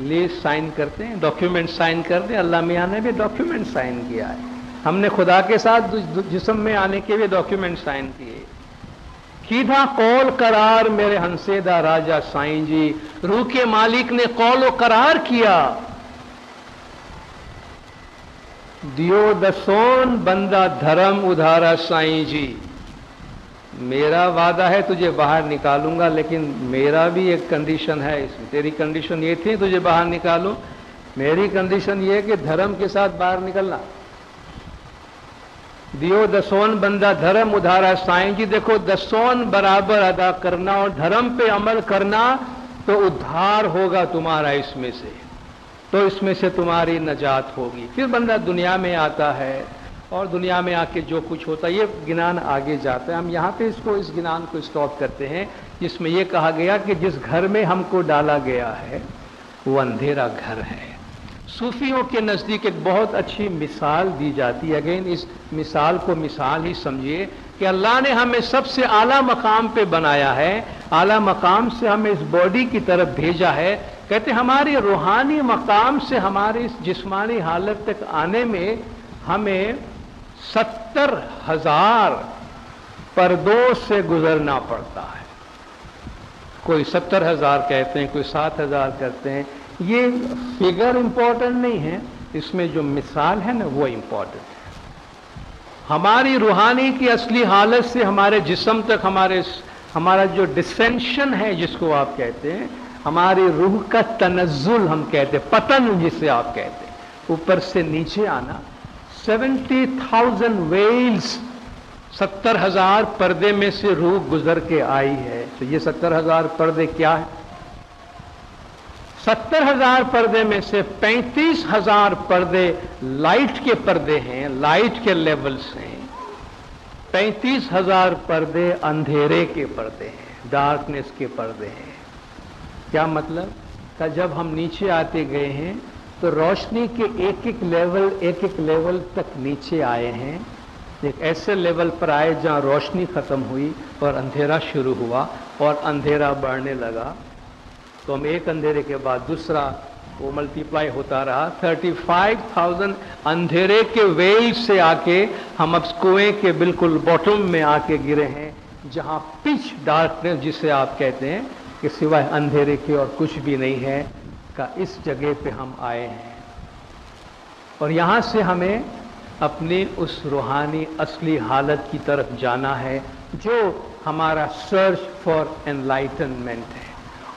लीज साइन करते हैं, डॉक्यूमेंट साइन करते हैं। अल्लाह मियां ने भी डॉक्यूमेंट साइन किया है, हमने खुदा के साथ जिस्म में आने के भी डॉक्यूमेंट साइन किए। कीधा कौल करार मेरे हंसेदा राजा साईं जी। रूह के मालिक ने कौल करार किया, दियो दसोन बंदा धर्म उधारा साईं जी। मेरा वादा है तुझे बाहर निकालूंगा, लेकिन मेरा भी एक कंडीशन है इसमें। तेरी कंडीशन ये थी तुझे बाहर निकालूं, मेरी कंडीशन ये है कि धर्म के साथ बाहर निकलना। दियो दसोन बंदा धर्म उधारा साईं जी। देखो, दसोन बराबर अदा करना और धर्म पे अमल करना तो उद्धार होगा तुम्हारा इसमें से, तो इसमें से तुम्हारी नजात होगी। फिर बंदा दुनिया में आता है और दुनिया में आके जो कुछ होता है, ये गिनान आगे जाता है। हम यहाँ पे इस गिनान को स्टॉप करते हैं, जिसमें ये कहा गया कि जिस घर में हमको डाला गया है वो अंधेरा घर है। सूफियों के नज़दीक एक बहुत अच्छी मिसाल दी जाती है। अगेन इस मिसाल को मिसाल ही समझिए कि अल्लाह ने हमें सबसे आला मकाम पे बनाया है, आला मकाम से हमें इस बॉडी की तरफ भेजा है। कहते हमारी रूहानी मकाम से हमारी इस जिस्मानी हालत तक आने में हमें 70,000 पर्दों से गुजरना पड़ता है। कोई 70,000 कहते हैं, कोई 7,000 कहते हैं। ये फिगर इंपॉर्टेंट नहीं है, इसमें जो मिसाल है ना वो इंपॉर्टेंट है। हमारी रूहानी की असली हालत से हमारे जिस्म तक हमारा जो डिसेंशन है, जिसको आप कहते हैं, हमारी रूह का तनज़्ज़ुल हम कहते हैं, पतन जिसे आप कहते हैं, ऊपर से नीचे आना, 70,000 वेल्स 70,000 पर्दे में से रूह गुजर के आई है। तो ये 70,000 पर्दे क्या है? 70,000 पर्दे में से 35,000 पर्दे लाइट के पर्दे हैं, लाइट के लेवल्स हैं। 35,000 पर्दे अंधेरे के पर्दे हैं, डार्कनेस के पर्दे हैं। क्या मतलब? कि जब हम नीचे आते गए हैं तो रोशनी के एक एक लेवल तक नीचे आए हैं। एक ऐसे लेवल पर आए जहां रोशनी खत्म हुई और अंधेरा शुरू हुआ और अंधेरा बढ़ने लगा। तो हम एक अंधेरे के बाद दूसरा, वो मल्टीप्लाई होता रहा। 35,000 अंधेरे के वेल से आके हम अब कुएं के बिल्कुल बॉटम में आके गिरे हैं, जहां पिच डार्कनेस जिसे आप कहते हैं कि सिवाय अंधेरे के और कुछ भी नहीं है, का इस जगह पे हम आए हैं। और यहां से हमें अपनी उस रूहानी असली हालत की तरफ जाना है जो हमारा सर्च फॉर एनलाइटनमेंट है।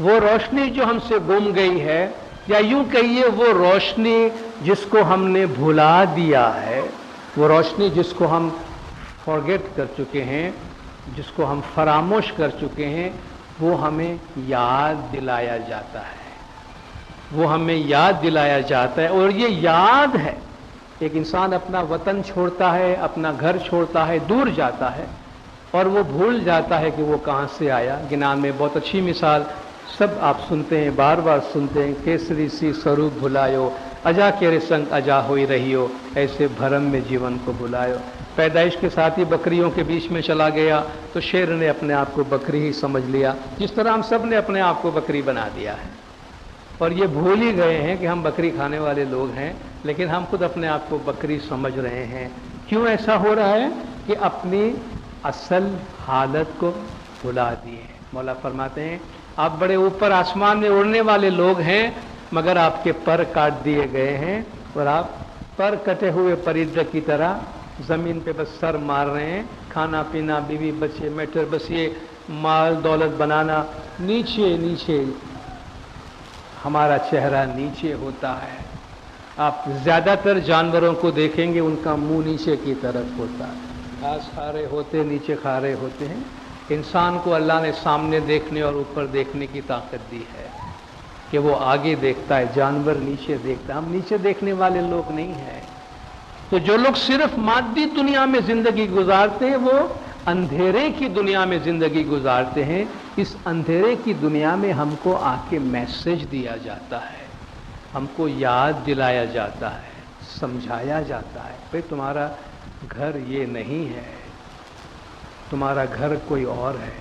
वो रोशनी जो हमसे गुम गई है, या यूं कहिए वो रोशनी जिसको हमने भुला दिया है, वो रोशनी जिसको हम फॉरगेट कर चुके हैं, जिसको हम फरामोश कर चुके हैं, वो हमें याद दिलाया जाता है। वो हमें याद दिलाया जाता है। और ये याद है, एक इंसान अपना वतन छोड़ता है, अपना घर छोड़ता है, दूर जाता है और वो भूल जाता है कि वो कहाँ से आया। गिनान में बहुत अच्छी मिसाल सब आप सुनते हैं, बार बार सुनते हैं, केसरी सी स्वरूप भुलायो, अजा केरे संग अजा होई रहियो, ऐसे भरम में जीवन को भुलायो। पैदाइश के साथ ही बकरियों के बीच में चला गया तो शेर ने अपने आप को बकरी ही समझ लिया, जिस तरह हम सब ने अपने आप को बकरी बना दिया है। और ये भूल ही गए हैं कि हम बकरी खाने वाले लोग हैं, लेकिन हम खुद अपने आप को बकरी समझ रहे हैं। क्यों ऐसा हो रहा है? कि अपनी असल हालत को भुला दिए। मौला फरमाते हैं, आप बड़े ऊपर आसमान में उड़ने वाले लोग हैं, मगर आपके पर काट दिए गए हैं और आप पर कटे हुए परिंदे की तरह जमीन पे बस सर मार रहे हैं। खाना पीना, बीवी बच्चे, मैटर, बस ये माल दौलत बनाना, नीचे नीचे हमारा चेहरा नीचे होता है। आप ज्यादातर जानवरों को देखेंगे, उनका मुंह नीचे की तरफ होता है। घास खा रहे होते, नीचे खा रहे होते हैं। इंसान को अल्लाह ने सामने देखने और ऊपर देखने की ताकत दी है कि वो आगे देखता है, जानवर नीचे देखता है। हम नीचे देखने वाले लोग नहीं हैं। तो जो लोग सिर्फ मादी दुनिया में जिंदगी गुजारते हैं, वो अंधेरे की दुनिया में जिंदगी गुजारते हैं। इस अंधेरे की दुनिया में हमको आके मैसेज दिया जाता है, हमको याद दिलाया जाता है, समझाया जाता है, भाई तुम्हारा घर ये नहीं है, तुम्हारा घर कोई और है।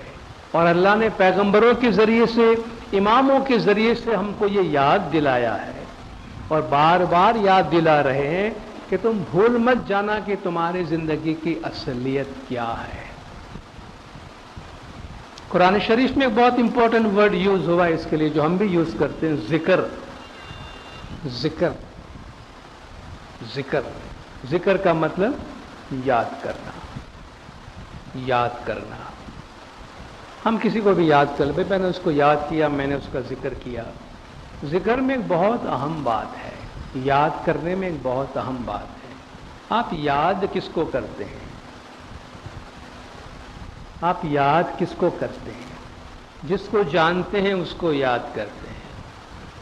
और अल्लाह ने पैगंबरों के जरिए से, इमामों के जरिए से हमको ये याद दिलाया है और बार बार याद दिला रहे हैं कि तुम भूल मत जाना कि तुम्हारी जिंदगी की असलियत क्या है। कुरान शरीफ में एक बहुत इंपॉर्टेंट वर्ड यूज हुआ है इसके लिए, जो हम भी यूज करते हैं, जिक्र। जिक्र जिक्र जिक्र का मतलब याद करना। याद करना, हम किसी को भी याद कर ले, मैंने उसको याद किया, मैंने उसका जिक्र किया। जिक्र में एक बहुत अहम बात है, याद करने में एक बहुत अहम बात है। आप याद किसको करते हैं? आप याद किसको करते हैं? जिसको जानते हैं उसको याद करते हैं।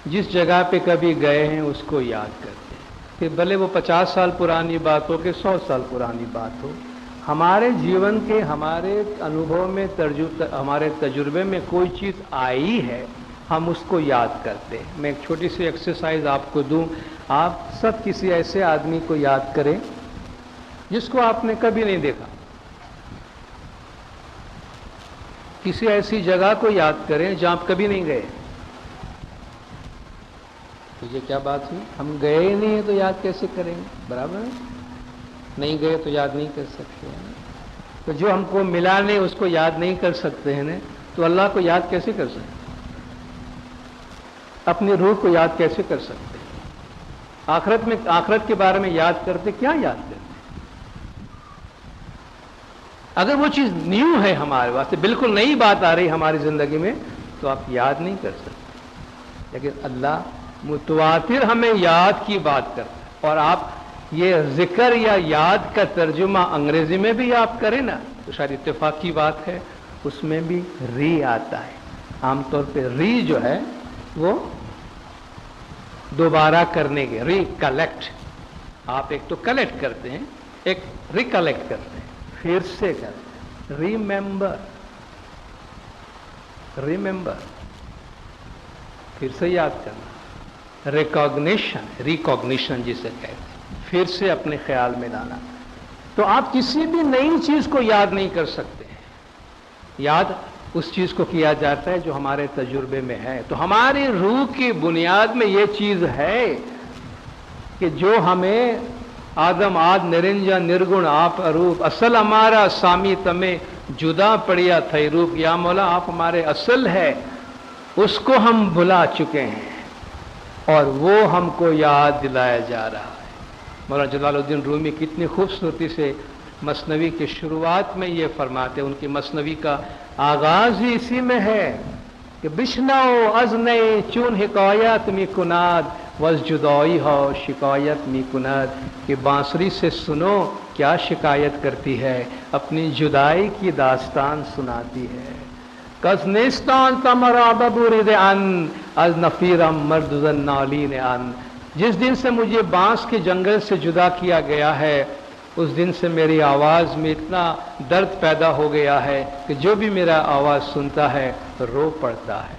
जिस जगह पे कभी गए हैं उसको याद करते हैं। फिर भले वो 50 साल पुरानी बात हो कि 100 साल पुरानी बात हो, हमारे जीवन के, हमारे अनुभव में, हमारे तजुर्बे में कोई चीज़ आई है, हम उसको याद करते हैं। मैं एक छोटी सी एक्सरसाइज आपको दूं। आप सब किसी ऐसे आदमी को याद करें जिसको आपने कभी नहीं देखा। किसी ऐसी जगह को याद करें जहां आप कभी नहीं गए। तो ये क्या बात हुई? हम गए ही नहीं है तो याद कैसे करेंगे? बराबर है, नहीं गए तो याद नहीं कर सकते हैं। तो जो हमको मिला नहीं उसको याद नहीं कर सकते हैं, तो अल्लाह को याद कैसे कर सकते? अपनी रूह को याद कैसे कर सकते हैं? आखिरत में, आखिरत के बारे में याद करते, क्या याद करते? अगर वो चीज न्यू है हमारे वास्ते, बिल्कुल नई बात आ रही हमारी जिंदगी में, तो आप याद नहीं कर सकते। लेकिन अल्लाह मुतवातिर हमें याद की बात करता है। और आप یہ ذکر یا یاد کا ترجمہ انگریزی میں بھی آپ کریں نا تو شاید اتفاق کی بات ہے، اس میں بھی ری آتا ہے۔ عام طور پہ ری جو ہے وہ دوبارہ کرنے کے، ری کلیکٹ، آپ ایک تو کلیکٹ کرتے ہیں، ایک ریکلیکٹ کرتے ہیں، پھر سے کرتے ہیں، ریممبر، ریممبر، پھر سے یاد کرنا، ریکاگنیشن جسے کہتے ہیں، پھر سے اپنے خیال میں لانا۔ تو آپ کسی بھی نئی چیز کو یاد نہیں کر سکتے ہیں، یاد اس چیز کو کیا جاتا ہے جو ہمارے تجربے میں ہے۔ تو ہماری روح کی بنیاد میں یہ چیز ہے کہ جو ہمیں آدم آد نرنجا نرگن آپ اروپ اصل ہمارا سامی تمہیں جدا پڑیا تھئی روپ، یا مولا آپ ہمارے اصل ہے، اس کو ہم بھلا چکے ہیں اور وہ ہم کو یاد دلایا جا رہا ہے۔ مولانا جلال الدین رومی کتنی خوبصورتی سے مثنوی کی شروعات میں یہ فرماتے ہیں، ان کی مثنوی کا آغاز ہی اسی میں ہے کہ بشنو از نئی چون حکایت می کناد وز جدائی ہو شکایت می کند، کہ بانسری سے سنو کیا شکایت کرتی ہے، اپنی جدائی کی داستان سناتی ہے۔ کز نیستان تمرا ببورد ان از نفیرم مردزن نالین ان، جس دن سے مجھے بانس کے جنگل سے جدا کیا گیا ہے اس دن سے میری آواز میں اتنا درد پیدا ہو گیا ہے کہ جو بھی میرا آواز سنتا ہے رو پڑتا ہے۔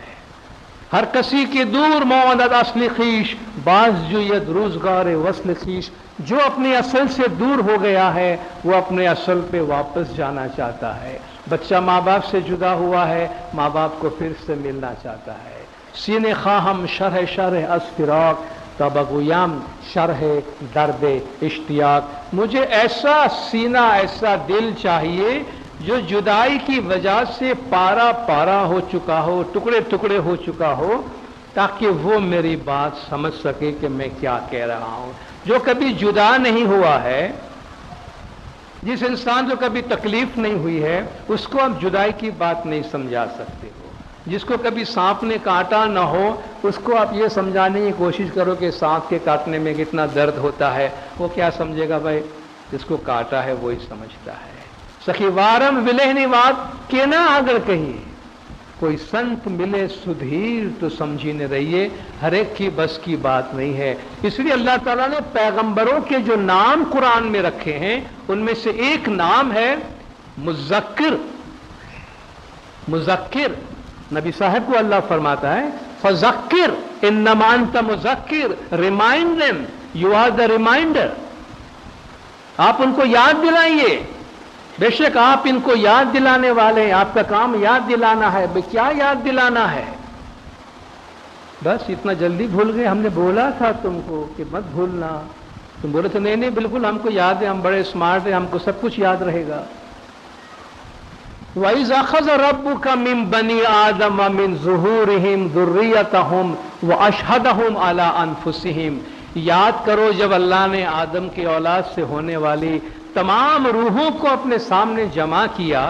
ہر کسی کی دور مواند اصل خیش باز جوید روزگار وصل خیش، جو اپنے اصل سے دور ہو گیا ہے وہ اپنے اصل پہ واپس جانا چاہتا ہے۔ بچہ ماں باپ سے جدا ہوا ہے، ماں باپ کو پھر سے ملنا چاہتا ہے۔ سینے خواہم شرح شرح از فراق تبگویم شرح درد اشتیاق، مجھے ایسا سینہ ایسا دل چاہیے جو جدائی کی وجہ سے پارا پارا ہو چکا ہو، ٹکڑے ٹکڑے ہو چکا ہو، تاکہ وہ میری بات سمجھ سکے کہ میں کیا کہہ رہا ہوں۔ جو کبھی جدا نہیں ہوا ہے، جس انسان کو کبھی تکلیف نہیں ہوئی ہے، اس کو آپ جدائی کی بات نہیں سمجھا سکتے ہو۔ جس کو کبھی سانپ نے کاٹا نہ ہو، اس کو آپ یہ سمجھانے کی کوشش کرو کہ سانپ کے کاٹنے میں کتنا درد ہوتا ہے، وہ کیا سمجھے گا بھائی؟ جس کو کاٹا ہے وہی سمجھتا ہے۔ سخی وارم ولہنی وات کینا اگر کہیں، کوئی سنت ملے سدھیر تو سمجھینے رہیے، ہر ایک کی بس کی بات نہیں ہے۔ اس لیے اللہ تعالیٰ نے پیغمبروں کے جو نام قرآن میں رکھے ہیں ان میں سے ایک نام ہے مذکر۔ مذکر نبی صاحب کو اللہ فرماتا ہے فذکر انما انت مذکر، remind them, you are the reminder, آپ ان کو یاد دلائیے، بے شک آپ ان کو یاد دلانے والے ہیں، آپ کا کام یاد دلانا ہے۔ بھئی کیا یاد دلانا ہے؟ بس اتنا جلدی بھول گئے، ہم نے بولا تھا تم کو کہ مت بھولنا، تم بولے تھے نہیں نہیں بالکل ہم کو یاد ہے، ہم بڑے اسمارٹ ہیں، ہم کو سب کچھ یاد رہے گا۔ وَإِذْ أَخَذَ رَبُّكَ مِنْ بَنِي آدَمَ مِنْ ظُهُورِهِمْ ذُرِّيَّتَهُمْ وَأَشْهَدَهُمْ عَلَىٰ أَنفُسِهِمْ، یاد کرو جب اللہ نے آدم کی اولاد سے ہونے والی تمام روحوں کو اپنے سامنے جمع کیا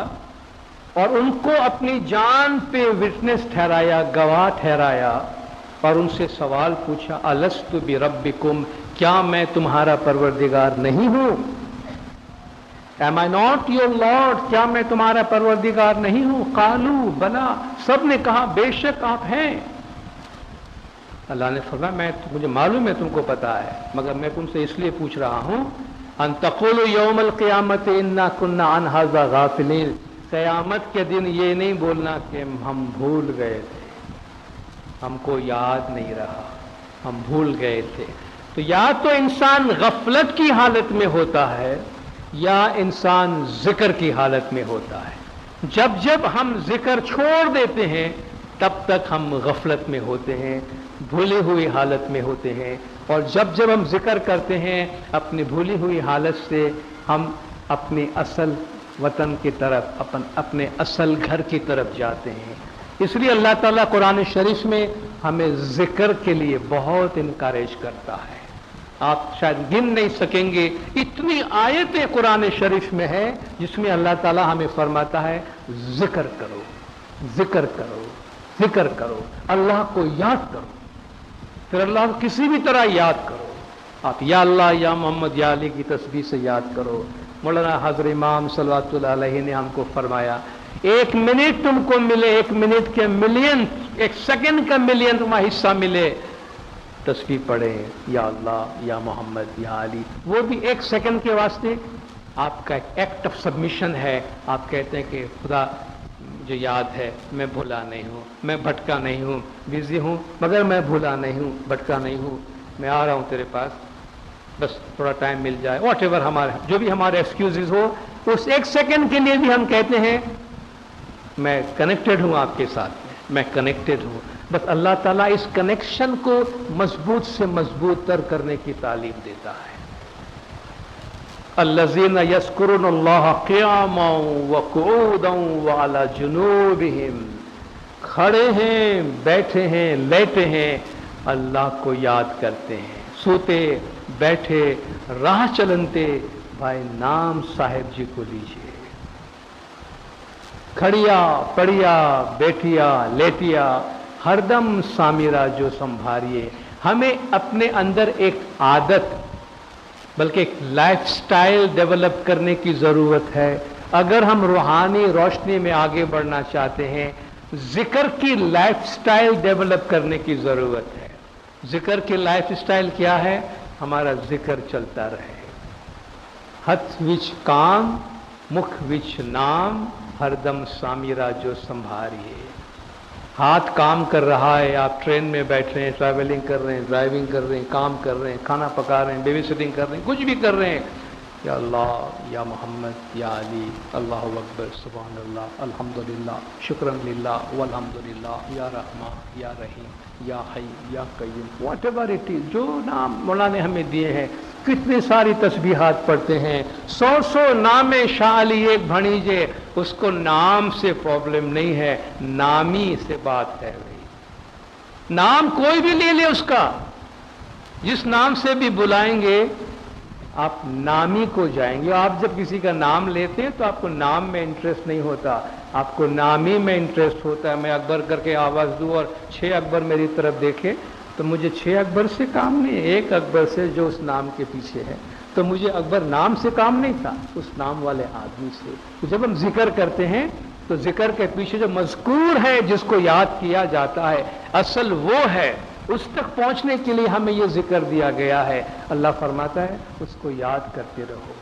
اور ان کو اپنی جان پہ وٹنس ٹھہرایا، گواہ ٹھہرایا، اور ان سے سوال پوچھا الست بربکم، کیا میں تمہارا پروردگار نہیں ہوں؟ Am I not your Lord، کیا میں تمہارا پروردگار نہیں ہوں؟ قالو بلا، سب نے کہا بے شک آپ ہیں۔ اللہ نے فرمایا مجھے معلوم ہے، تم کو پتا ہے، مگر میں تم سے اس لیے پوچھ رہا ہوں ان تقولوا یوم القیامت انا کنا عن ھذا غافلین، قیامت کے دن یہ نہیں بولنا کہ ہم بھول گئے تھے، ہم کو یاد نہیں رہا، ہم بھول گئے تھے۔ تو یا تو انسان غفلت کی حالت میں ہوتا ہے یا انسان ذکر کی حالت میں ہوتا ہے۔ جب جب ہم ذکر چھوڑ دیتے ہیں تب تک ہم غفلت میں ہوتے ہیں، بھولی ہوئی حالت میں ہوتے ہیں، اور جب جب ہم ذکر کرتے ہیں اپنی بھولی ہوئی حالت سے ہم اپنے اصل وطن کی طرف، اپنے اصل گھر کی طرف جاتے ہیں۔ اس لیے اللہ تعالیٰ قرآن شریف میں ہمیں ذکر کے لیے بہت انکریج کرتا ہے۔ آپ شاید گن نہیں سکیں گے، اتنی آیتیں قرآن شریف میں ہے جس میں اللہ تعالیٰ ہمیں فرماتا ہے ذکر کرو، ذکر کرو، ذکر کرو، اللہ کو یاد کرو، پھر اللہ کو کسی بھی طرح یاد کرو۔ आप या अल्लाह या मोहम्मद या अली की तस्बीह से याद करो। मौलाना हज़रत इमाम सल्लल्लाहु अलैहि ने हमको फरमाया, 1 मिनट तुमको मिले, 1 मिनट के मिलियन, 1 सेकंड का मिलियन तुम्हारा हिस्सा मिले, तस्बीह पढ़े या अल्लाह या मोहम्मद या अली, वो भी 1 सेकंड के वास्ते आपका एक एक्ट ऑफ सबमिशन है। आप कहते हैं कि खुदा मुझे याद है, मैं भूला नहीं हूँ, मैं भटका नहीं हूँ, बिजी हूँ मगर मैं भूला नहीं हूँ, भटका नहीं हूँ, मैं आ रहा हूँ तेरे पास, बस थोड़ा टाइम मिल जाए, वॉट एवर हमारे जो भी हमारे एक्सक्यूजेस हो, उस 1 सेकंड के लिए भी हम कहते हैं मैं कनेक्टेड हूँ आपके साथ में, मैं कनेक्टेड हूँ। बस अल्लाह ताला इस कनेक्शन को मजबूत से मजबूत तर करने की तालीम देता है। अल्लज़ीना यज़्कुरूनल्लाह क़ियामन व क़ुऊदन व अला जुनूबिहिम, खड़े हैं, बैठे हैं, लेटे हैं, अल्लाह को याद करते हैं, सोते बैठे राह चलते, भाई नाम साहिब जी को लीजिए। खड़िया पड़िया बैठिया लेटिया हरदम सामिरा जो संभारिए। हमें अपने अंदर एक आदत बल्कि एक लाइफ स्टाइल डेवलप करने की ज़रूरत है। अगर हम रूहानी रोशनी में आगे बढ़ना चाहते हैं, जिक्र की लाइफ स्टाइल डेवलप करने की ज़रूरत है। जिक्र की लाइफ स्टाइल क्या है? हमारा जिक्र चलता रहे, हथ विच काम मुख विच नाम, हरदम सामिरा जो संभारिए। हाथ काम कर रहा है, आप ट्रेन में बैठ रहे हैं, ट्रैवलिंग कर रहे हैं, ड्राइविंग कर रहे हैं, काम कर रहे हैं, खाना पका रहे हैं, बेबी सिटिंग कर रहे हैं, कुछ भी कर रहे हैं, या अल्लाह या मोहम्मद या अली, अल्लाहु अकबर, सुभान अल्लाह, अल्हम्दुलिल्लाह, शुक्रन लिल्लाह वल्हम्दुलिल्लाह, या रहमान या रहीम या हई या Qayyum, what ever it is, जो नाम मौलाना ने हमें दिए हैं। कितनी सारी तस्बीहात पढ़ते हैं, 100 नामे शाह अली एक भणीजे, उसको नाम से प्रॉब्लम नहीं है, नामी से बात है। भाई नाम कोई भी ले ले उसका, जिस नाम से भी बुलाएंगे आप नामी को जाएंगे। आप जब किसी का नाम लेते हैं तो आपको नाम में इंटरेस्ट नहीं होता, आपको नामी में इंटरेस्ट होता है। मैं अकबर करके आवाज दूं और 6 अकबर मेरी तरफ देखे तो मुझे 6 अकबर से काम नहीं है, 1 अकबर से जो उस नाम के पीछे है। तो मुझे अकबर नाम से काम नहीं था, उस नाम वाले आदमी से। तो जब हम जिक्र करते हैं तो जिक्र के पीछे जो मज़कूर है, जिसको याद किया जाता है, असल वो है, उस तक पहुंचने के लिए हमें यह जिक्र दिया गया है। अल्लाह फरमाता है उसको याद करते रहो।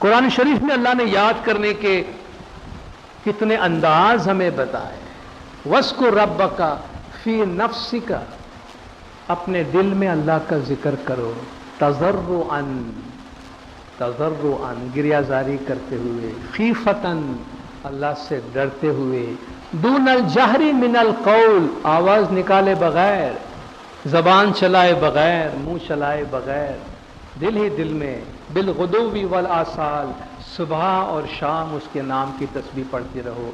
कुरान शरीफ में अल्लाह ने याद करने के कितने अंदाज हमें बताए। वस्कुर रब्बका फी नफ्सिका, अपने दिल में अल्लाह का जिक्र करो, तज़र्रुअन, तज़र्रुअन गिरियाजारी करते हुए, खीफतन अल्लाह से डरते हुए, दूनल जहरी मिनल कौल, आवाज निकाले बगैर, जबान चलाए बगैर, मुंह चलाए बगैर, दिल ही दिल में, बिलगुदुव्वी वल आसाल, सुबह और शाम उसके नाम की तस्बीह पढ़ते रहो।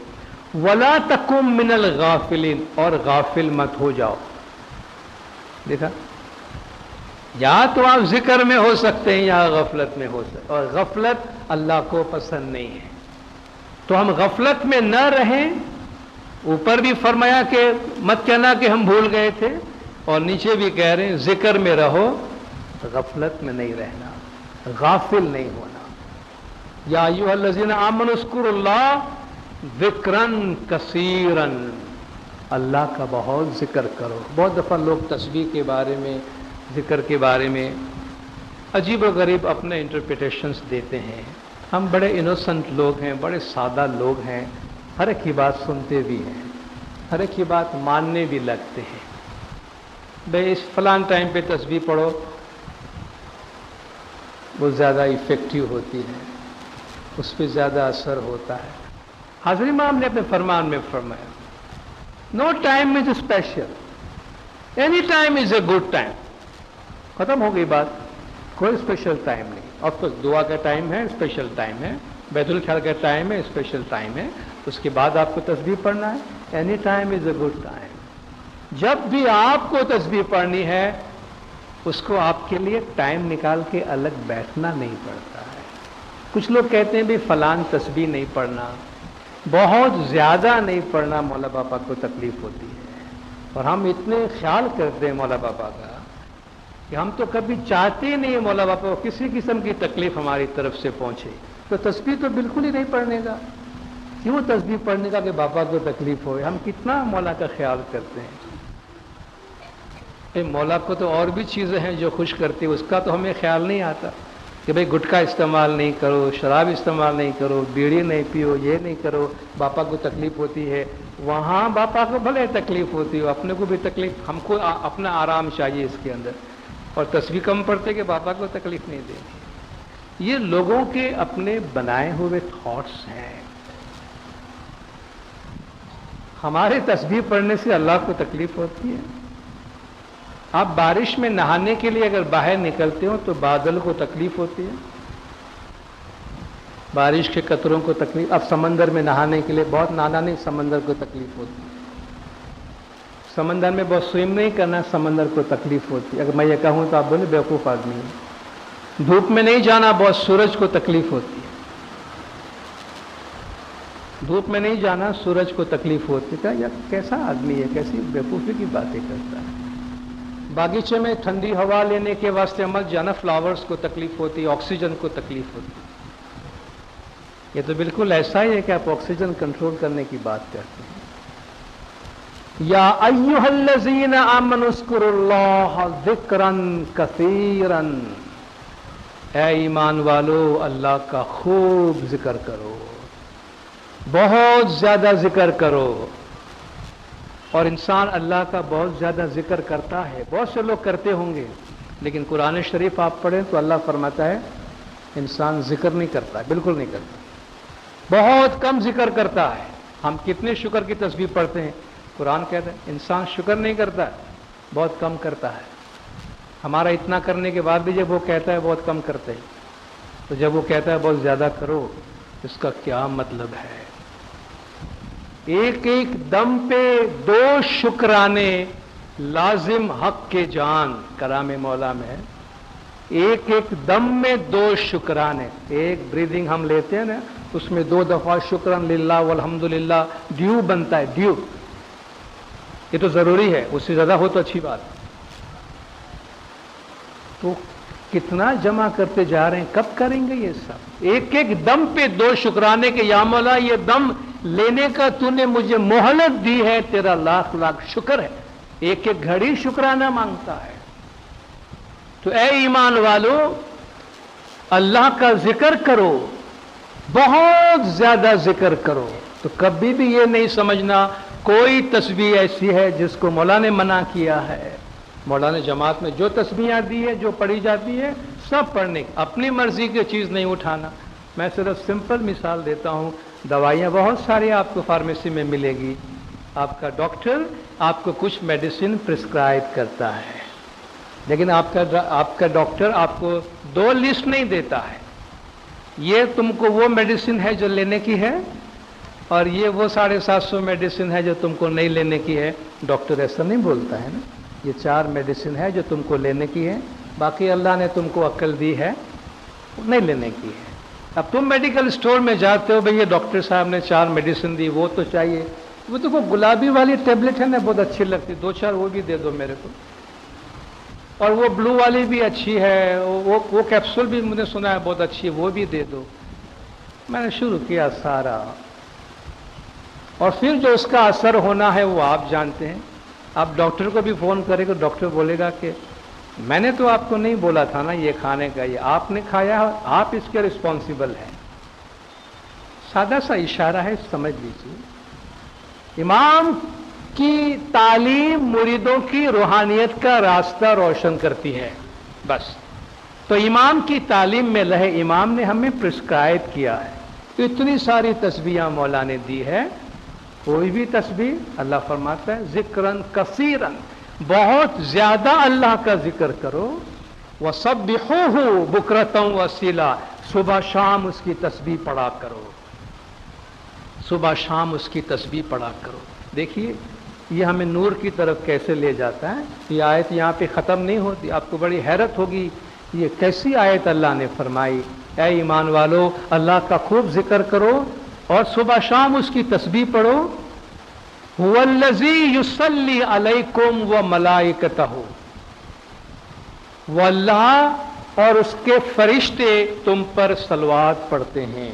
वला तकुम मिनल गाफिलिन, और गाफिल मत हो जाओ। देखा, या तो आप जिक्र में हो सकते हैं या गफलत में हो सकते, और गफलत अल्लाह को पसंद नहीं है। तो हम गफलत में न रहें। ऊपर भी फरमाया कि मत कहना कि हम भूल गए थे, और नीचे भी कह रहे हैं जिक्र में रहो, गफलत में नहीं रहना, गाफिल नहीं होना। या अय्युहल्लज़ीना आमनू उज़्कुरुल्लाह ज़िक्रन कसीरन, अल्लाह का बहुत जिक्र करो। बहुत दफ़ा लोग तस्बीह के बारे में, जिक्र के बारे में अजीब व गरीब अपने इंटरप्रिटेशंस देते हैं। हम बड़े इनोसेंट लोग हैं, बड़े सादा लोग हैं, हर एक की बात सुनते भी हैं, हर एक की बात मानने भी लगते हैं। भाई इस फलान टाइम पे तस्बीह पढ़ो, वो ज़्यादा इफ़ेक्टिव होती है, उस पर ज़्यादा असर होता है। हज़रत इमाम ने अपने फरमान में फरमाया, no time is special, any time is a good time. खत्म हो गई बात, कोई स्पेशल टाइम नहीं। ऑफकोर्स दुआ का टाइम है, स्पेशल टाइम है, बैतुल ख़ैर का टाइम है, स्पेशल टाइम है, उसके बाद आपको तस्बीह पढ़ना है। Any time is a good time. जब भी आपको तस्बीह पढ़नी है, उसको आपके लिए टाइम निकाल के अलग बैठना नहीं पड़ता है। कुछ लोग कहते हैं भी फलान तस्बीह नहीं पढ़ना, बहुत ज़्यादा नहीं पढ़ना, मौला पापा को तकलीफ होती है। और हम इतने ख्याल करते हैं मौला पापा का کہ ہم تو کبھی چاہتے ہی نہیں مولا باپا کو کسی قسم کی تکلیف ہماری طرف سے پہنچے، تو تسبیح تو بالکل ہی نہیں پڑھنے کا، کیوں تسبیح پڑھنے کا کہ باپا کو تکلیف ہوئے؟ ہم کتنا مولا کا خیال کرتے ہیں؟ مولا کو تو اور بھی چیزیں ہیں جو خوش کرتی، اس کا تو ہمیں خیال نہیں آتا کہ بھئی گٹکا استعمال نہیں کرو، شراب استعمال نہیں کرو، بیڑی نہیں پیو، یہ نہیں کرو، باپا کو تکلیف ہوتی ہے۔ وہاں باپا کو بھلے تکلیف ہوتی ہو، اپنے کو بھی تکلیف، ہم کو اپنا آرام چاہیے اس کے اندر، اور تسبیح کم پڑھتے کہ باپا کو تکلیف نہیں دینی۔ یہ لوگوں کے اپنے بنائے ہوئے تھاٹس ہیں۔ ہمارے تسبیح پڑھنے سے اللہ کو تکلیف ہوتی ہے؟ آپ بارش میں نہانے کے لیے اگر باہر نکلتے ہو تو بادل کو تکلیف ہوتی ہے، بارش کے قطروں کو تکلیف۔ اب سمندر میں نہانے کے لیے بہت نہانا نہیں، سمندر کو تکلیف ہوتی ہے، سمندر میں بہت سوئم نہیں کرنا، سمندر کو تکلیف ہوتی ہے۔ اگر میں یہ کہوں تو آپ بولے بیوقوف آدمی ہے۔ دھوپ میں نہیں جانا، بہت سورج کو تکلیف ہوتی ہے، دھوپ میں نہیں جانا، سورج کو تکلیف ہوتی ہے۔ یا کیسا آدمی ہے، کیسی بیوقوفی کی باتیں کرتا ہے۔ باغیچے میں ٹھنڈی ہوا لینے کے واسطے مت جانا، فلاورز کو تکلیف ہوتی، آکسیجن کو تکلیف ہوتی۔ یہ تو بالکل ایسا ہی ہے کہ آپ آکسیجن کنٹرول کرنے کی بات کرتے ہیں۔ یا ایھا الذین آمنوا اذکروا اللہ ذکرا کثیرا، اے ایمان والو اللہ کا خوب ذکر کرو، بہت زیادہ ذکر کرو۔ اور انسان اللہ کا بہت زیادہ ذکر کرتا ہے، بہت سے لوگ کرتے ہوں گے، لیکن قرآن شریف آپ پڑھیں تو اللہ فرماتا ہے انسان ذکر نہیں کرتا ہے، بالکل نہیں کرتا، بہت کم ذکر کرتا ہے۔ ہم کتنے شکر کی تسبیح پڑھتے ہیں، قرآن کہتا ہے انسان شکر نہیں کرتا ہے، بہت کم کرتا ہے۔ ہمارا اتنا کرنے کے بعد بھی جب وہ کہتا ہے بہت کم کرتے ہیں، تو جب وہ کہتا ہے بہت زیادہ کرو، اس کا کیا مطلب ہے؟ ایک ایک دم پہ 2 شکرانے لازم حق کے جان، کلام مولا میں ہے، ایک ایک دم میں 2 شکرانے۔ ایک بریدنگ ہم لیتے ہیں نا، اس میں 2 دفعہ شکرن للہ والحمدللہ ڈیو بنتا ہے، ڈیو، یہ تو ضروری ہے، اس سے زیادہ ہو تو اچھی بات۔ تو کتنا جمع کرتے جا رہے ہیں، کب کریں گے یہ سب؟ ایک ایک دم پہ 2 شکرانے کے یا مولا یہ دم لینے کا تو نے مجھے مہلت دی ہے، تیرا لاکھ لاکھ شکر ہے۔ ایک ایک گھڑی شکرانہ مانگتا ہے۔ تو اے ایمان والو اللہ کا ذکر کرو، بہت زیادہ ذکر کرو۔ تو کبھی بھی یہ نہیں سمجھنا کوئی تسبیح ایسی ہے جس کو مولا نے منع کیا ہے۔ مولا نے جماعت میں جو تسبیحاں دی ہے، جو پڑھی جاتی ہے، سب پڑھنے، اپنی مرضی کی چیز نہیں اٹھانا۔ میں صرف سمپل مثال دیتا ہوں، دوائیاں بہت ساری آپ کو فارمیسی میں ملے گی، آپ کا ڈاکٹر آپ کو کچھ میڈیسن پرسکرائب کرتا ہے، لیکن آپ کا ڈاکٹر آپ کو 2 لسٹ نہیں دیتا ہے، یہ تم کو وہ میڈیسن ہے جو لینے کی ہے، اور یہ وہ 750 میڈیسن ہے جو تم کو نہیں لینے کی ہے۔ ڈاکٹر ایسا نہیں بولتا ہے نا، یہ 4 میڈیسن ہے جو تم کو لینے کی ہے، باقی اللہ نے تم کو عقل دی ہے نہیں لینے کی ہے۔ اب تم میڈیکل اسٹور میں جاتے ہو، بھئی یہ ڈاکٹر صاحب نے 4 میڈیسن دی، وہ تو چاہیے، وہ تو وہ گلابی والی ٹیبلٹ ہے نا، بہت اچھی لگتی، 2-4 وہ بھی دے دو میرے کو، اور وہ بلو والی بھی اچھی ہے، وہ کیپسول بھی مجھے سنا ہے بہت اچھی ہے، وہ بھی دے دو۔ میں نے شروع کیا سارا، اور پھر جو اس کا اثر ہونا ہے وہ آپ جانتے ہیں۔ آپ ڈاکٹر کو بھی فون کرے گا، ڈاکٹر بولے گا کہ میں نے تو آپ کو نہیں بولا تھا نا یہ کھانے کا، یہ آپ نے کھایا، آپ اس کے رسپانسیبل ہیں۔ سادہ سا اشارہ ہے، سمجھ لیجیے۔ امام کی تعلیم مریدوں کی روحانیت کا راستہ روشن کرتی ہے، بس۔ تو امام کی تعلیم میں رہے، امام نے ہمیں پرسکرائب کیا ہے، اتنی ساری تسبیحاں مولا نے دی ہے۔ کوئی بھی تسبیح اللہ فرماتا ہے ذکرن کثیرن، بہت زیادہ اللہ کا ذکر کرو، وَسَبِّحُوهُ بُكْرَةً وَأَصِيلًا، صبح شام اس کی تسبیح پڑھا کرو، صبح شام اس کی تسبیح پڑھا کرو۔ دیکھیے یہ ہمیں نور کی طرف کیسے لے جاتا ہے۔ یہ آیت یہاں پہ ختم نہیں ہوتی، آپ کو بڑی حیرت ہوگی یہ کیسی آیت اللہ نے فرمائی۔ اے ایمان والو اللہ کا خوب ذکر کرو اور صبح شام اس کی تسبیح پڑھو۔ هُوَ الَّذِي يُصَلِّي عَلَيْكُمْ وَمَلَائِكَتَهُ، वो अल्लाह और उसके फरिश्ते तुम पर सलवात पढ़ते हैं।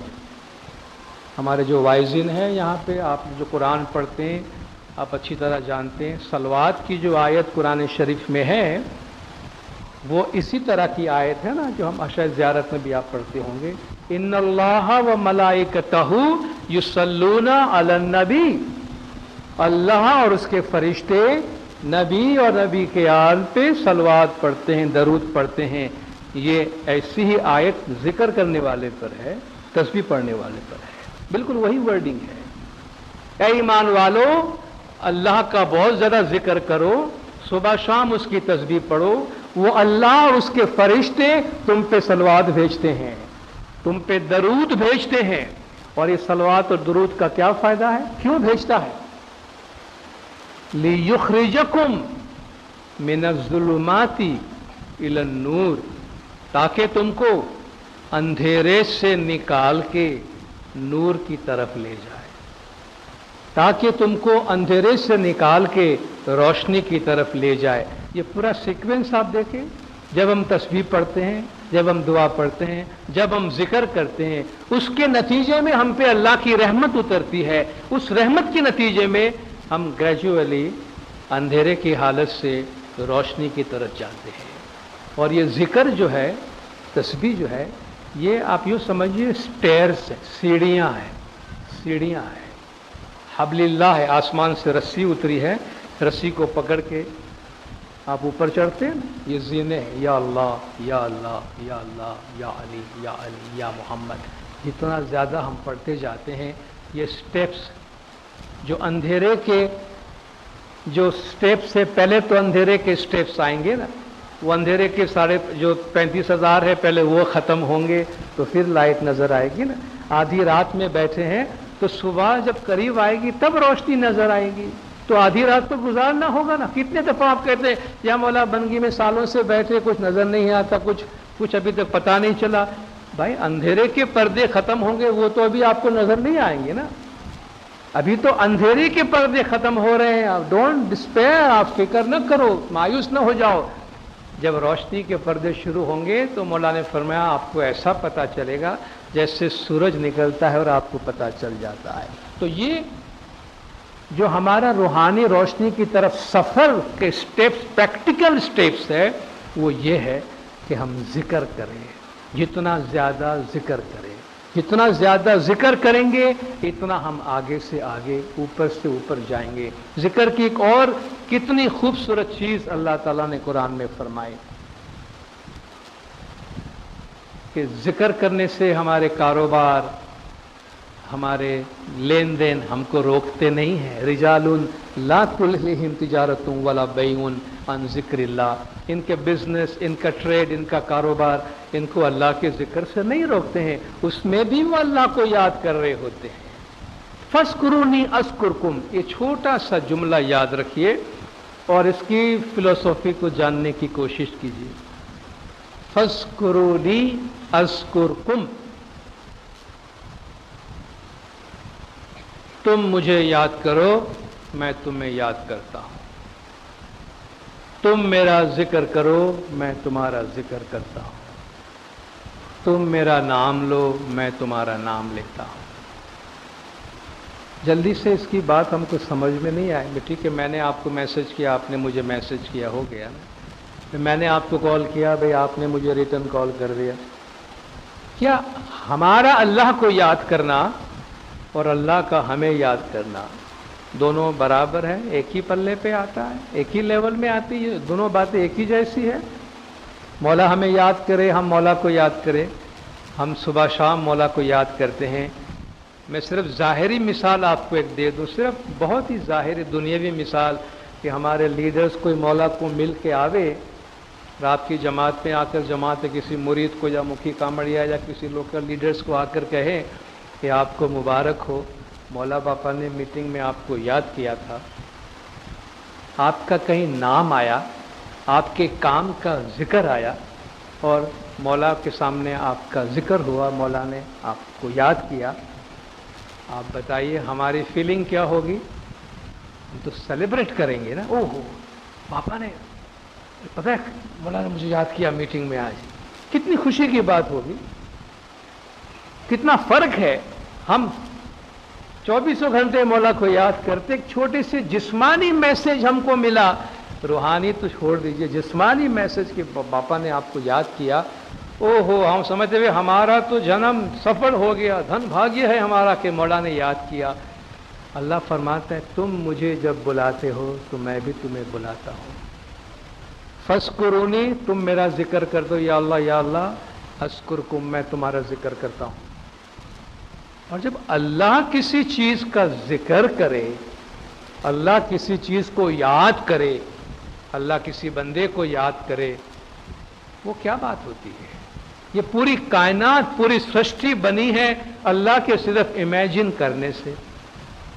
हमारे जो वाइजिन हैं यहाँ पे, आप जो कुरान पढ़ते हैं आप अच्छी तरह जानते हैं, सलवात की जो आयत कुरान शरीफ में है वो इसी तरह की आयत है ना जो हम अशर ज़ियारत में भी आप पढ़ते होंगे, इन्नल्लाह व मलाइकतहू युसल्लूना अलन नबी। अल्लाह और उसके फरिश्ते नबी और नबी के आल पे सलवात पढ़ते हैं, दरूद पढ़ते हैं। ये ऐसी ही आयत जिक्र करने वाले पर है, तस्बीह पढ़ने वाले पर है, बिल्कुल वही वर्डिंग है। ऐ ईमान वालो, अल्लाह का बहुत ज़्यादा जिक्र करो, सुबह शाम उसकी तस्बीह पढ़ो, वो अल्लाह और उसके फरिश्ते तुम पे सलवात भेजते हैं, तुम पे दरूद भेजते हैं। और ये सलवात और दरूद का क्या फायदा है, क्यों भेजता है? लियुखरिजकुम मिनज़्ज़ुलुमाति इलन नूर, ताकि तुमको अंधेरे से निकाल के नूर की तरफ ले जाए, ताकि तुमको अंधेरे से निकाल के रोशनी की तरफ ले जाए। ये पूरा सीक्वेंस आप देखें, जब हम तस्बीह पढ़ते हैं, जब हम दुआ पढ़ते हैं, जब हम जिक्र करते हैं, उसके नतीजे में हम पे अल्लाह की रहमत उतरती है। उस रहमत के नतीजे में हम ग्रेजुअली अंधेरे की हालत से रोशनी की तरफ जाते हैं। और ये जिक्र जो है, तस्बीह जो है, ये आप यूँ समझिए स्टेयर्स है, सीढ़ियाँ हैं, सीढ़ियाँ हैं। हब्लिल्लाह है, आसमान से रस्सी उतरी है, रस्सी को पकड़ के आप ऊपर चढ़ते हैं, ये जीने हैं, या अल्लाह या अल्लाह या अल्लाह या अली या मोहम्मद। जितना ज़्यादा हम पढ़ते जाते हैं, ये स्टेप्स जो अंधेरे के जो स्टेप्स है, पहले तो अंधेरे के स्टेप्स आएंगे ना, वो अंधेरे के साढ़े जो 35,000 है पहले वो ख़त्म होंगे, तो फिर लाइट नज़र आएगी ना। आधी रात में बैठे हैं तो सुबह जब करीब आएगी तब रोशनी नज़र आएगी, तो आधी रात तो गुजारना होगा ना। कितने दफ़ा आप कहते हैं या मौला बनगी में सालों से बैठे, कुछ नज़र नहीं आता, कुछ अभी तक पता नहीं चला। भाई अंधेरे के पर्दे ख़त्म होंगे, वो तो अभी आपको नज़र नहीं आएंगे ना। अभी तो अंधेरे के पर्दे ख़त्म हो रहे हैं। आप डोंट डिस्पेयर, आप फिक्र न करो, मायूस न हो जाओ। जब रोशनी के पर्दे शुरू होंगे तो मौला ने फरमाया आपको ऐसा पता चलेगा जैसे सूरज निकलता है और आपको पता चल जाता है। तो ये जो हमारा रूहानी रोशनी की तरफ सफ़र के स्टेप्स, प्रैक्टिकल स्टेप्स है, वो ये है कि हम जिक्र करें, जितना ज़्यादा जिक्र करें, जितना ज़्यादा जिक्र करेंगे इतना हम आगे से आगे, ऊपर से ऊपर जाएंगे। जिक्र की एक और कितनी खूबसूरत चीज़ अल्लाह ताला ने कुरान में फरमाई कि जिक्र करने से हमारे कारोबार, हमारे लेन देन हमको रोकते नहीं हैं। रिजालुन ला तुल्हिहिम तिजारतुन वला बैउन अन ज़िक्रिल्लाह, इनके बिजनेस, इनका ट्रेड, इनका कारोबार इनको अल्लाह के जिक्र से नहीं रोकते हैं, उसमें भी वो अल्लाह को याद कर रहे होते हैं। फस्कुरूनी अस्कुरकुम, ये छोटा सा जुमला याद रखिए और इसकी फिलोसॉफी को जानने की कोशिश कीजिए। फस्कुरूनी अस्कुरकुम, तुम मुझे याद करो, मैं तुम्हें याद करता हूं। तुम मेरा जिक्र करो, मैं तुम्हारा जिक्र करता हूं। तुम मेरा नाम लो, मैं तुम्हारा नाम लेता हूं। जल्दी से इसकी बात हमको समझ में नहीं आई। ठीक है, मैंने आपको मैसेज किया, आपने मुझे मैसेज किया, हो गया ना। मैंने आपको कॉल किया, भाई आपने मुझे रिटर्न कॉल कर दिया। क्या हमारा अल्लाह को याद करना और अल्लाह का हमें याद करना दोनों बराबर है, एक ही पल्ले पे आता है, एक ही लेवल में आती है, दोनों बातें एक ही जैसी है? मौला हमें याद करे, हम मौला को याद करें, हम सुबह शाम मौला को याद करते हैं। मैं सिर्फ ज़ाहिरी मिसाल आपको एक दे दूँ, सिर्फ बहुत ही ज़ाहिरी दुनियावी मिसाल कि हमारे लीडर्स कोई मौला को मिल के आवे, रात की जमात में आकर जमात किसी मुरीद को या मुखी कामड़िया या किसी लोकल लीडर्स को आकर कहे कि आपको मुबारक हो, मौला बापा ने मीटिंग में आपको याद किया था, आपका कहीं नाम आया, आपके काम का जिक्र आया और मौला के सामने आपका जिक्र हुआ, मौला ने आपको याद किया। आप बताइए हमारी फीलिंग क्या होगी? हम तो सेलिब्रेट करेंगे ना, ओहो पापा ने پتہ ہے مولانا نے مجھے یاد کیا میٹنگ میں آج، کتنی خوشی کی بات ہوگی، کتنا فرق ہے. ہم 24 گھنٹے مولا کو یاد کرتے، ایک چھوٹے سے جسمانی میسج ہم کو ملا، روحانی تو چھوڑ دیجئے، جسمانی میسج کہ باپا نے آپ کو یاد کیا، او ہو ہم سمجھتے ہوئے ہمارا تو جنم سفل ہو گیا، دھن بھاگیہ ہے ہمارا کہ مولا نے یاد کیا. اللہ فرماتا ہے تم مجھے جب بلاتے ہو تو میں بھی تمہیں بلاتا ہوں. فاذکرونی، تم میرا ذکر کر دو، یا اللہ اذکرکم، میں تمہارا ذکر کرتا ہوں. اور جب اللہ کسی چیز کا ذکر کرے، اللہ کسی چیز کو یاد کرے، اللہ کسی بندے کو یاد کرے، وہ کیا بات ہوتی ہے؟ یہ پوری کائنات، پوری سرشٹی بنی ہے اللہ کے صرف امیجن کرنے سے.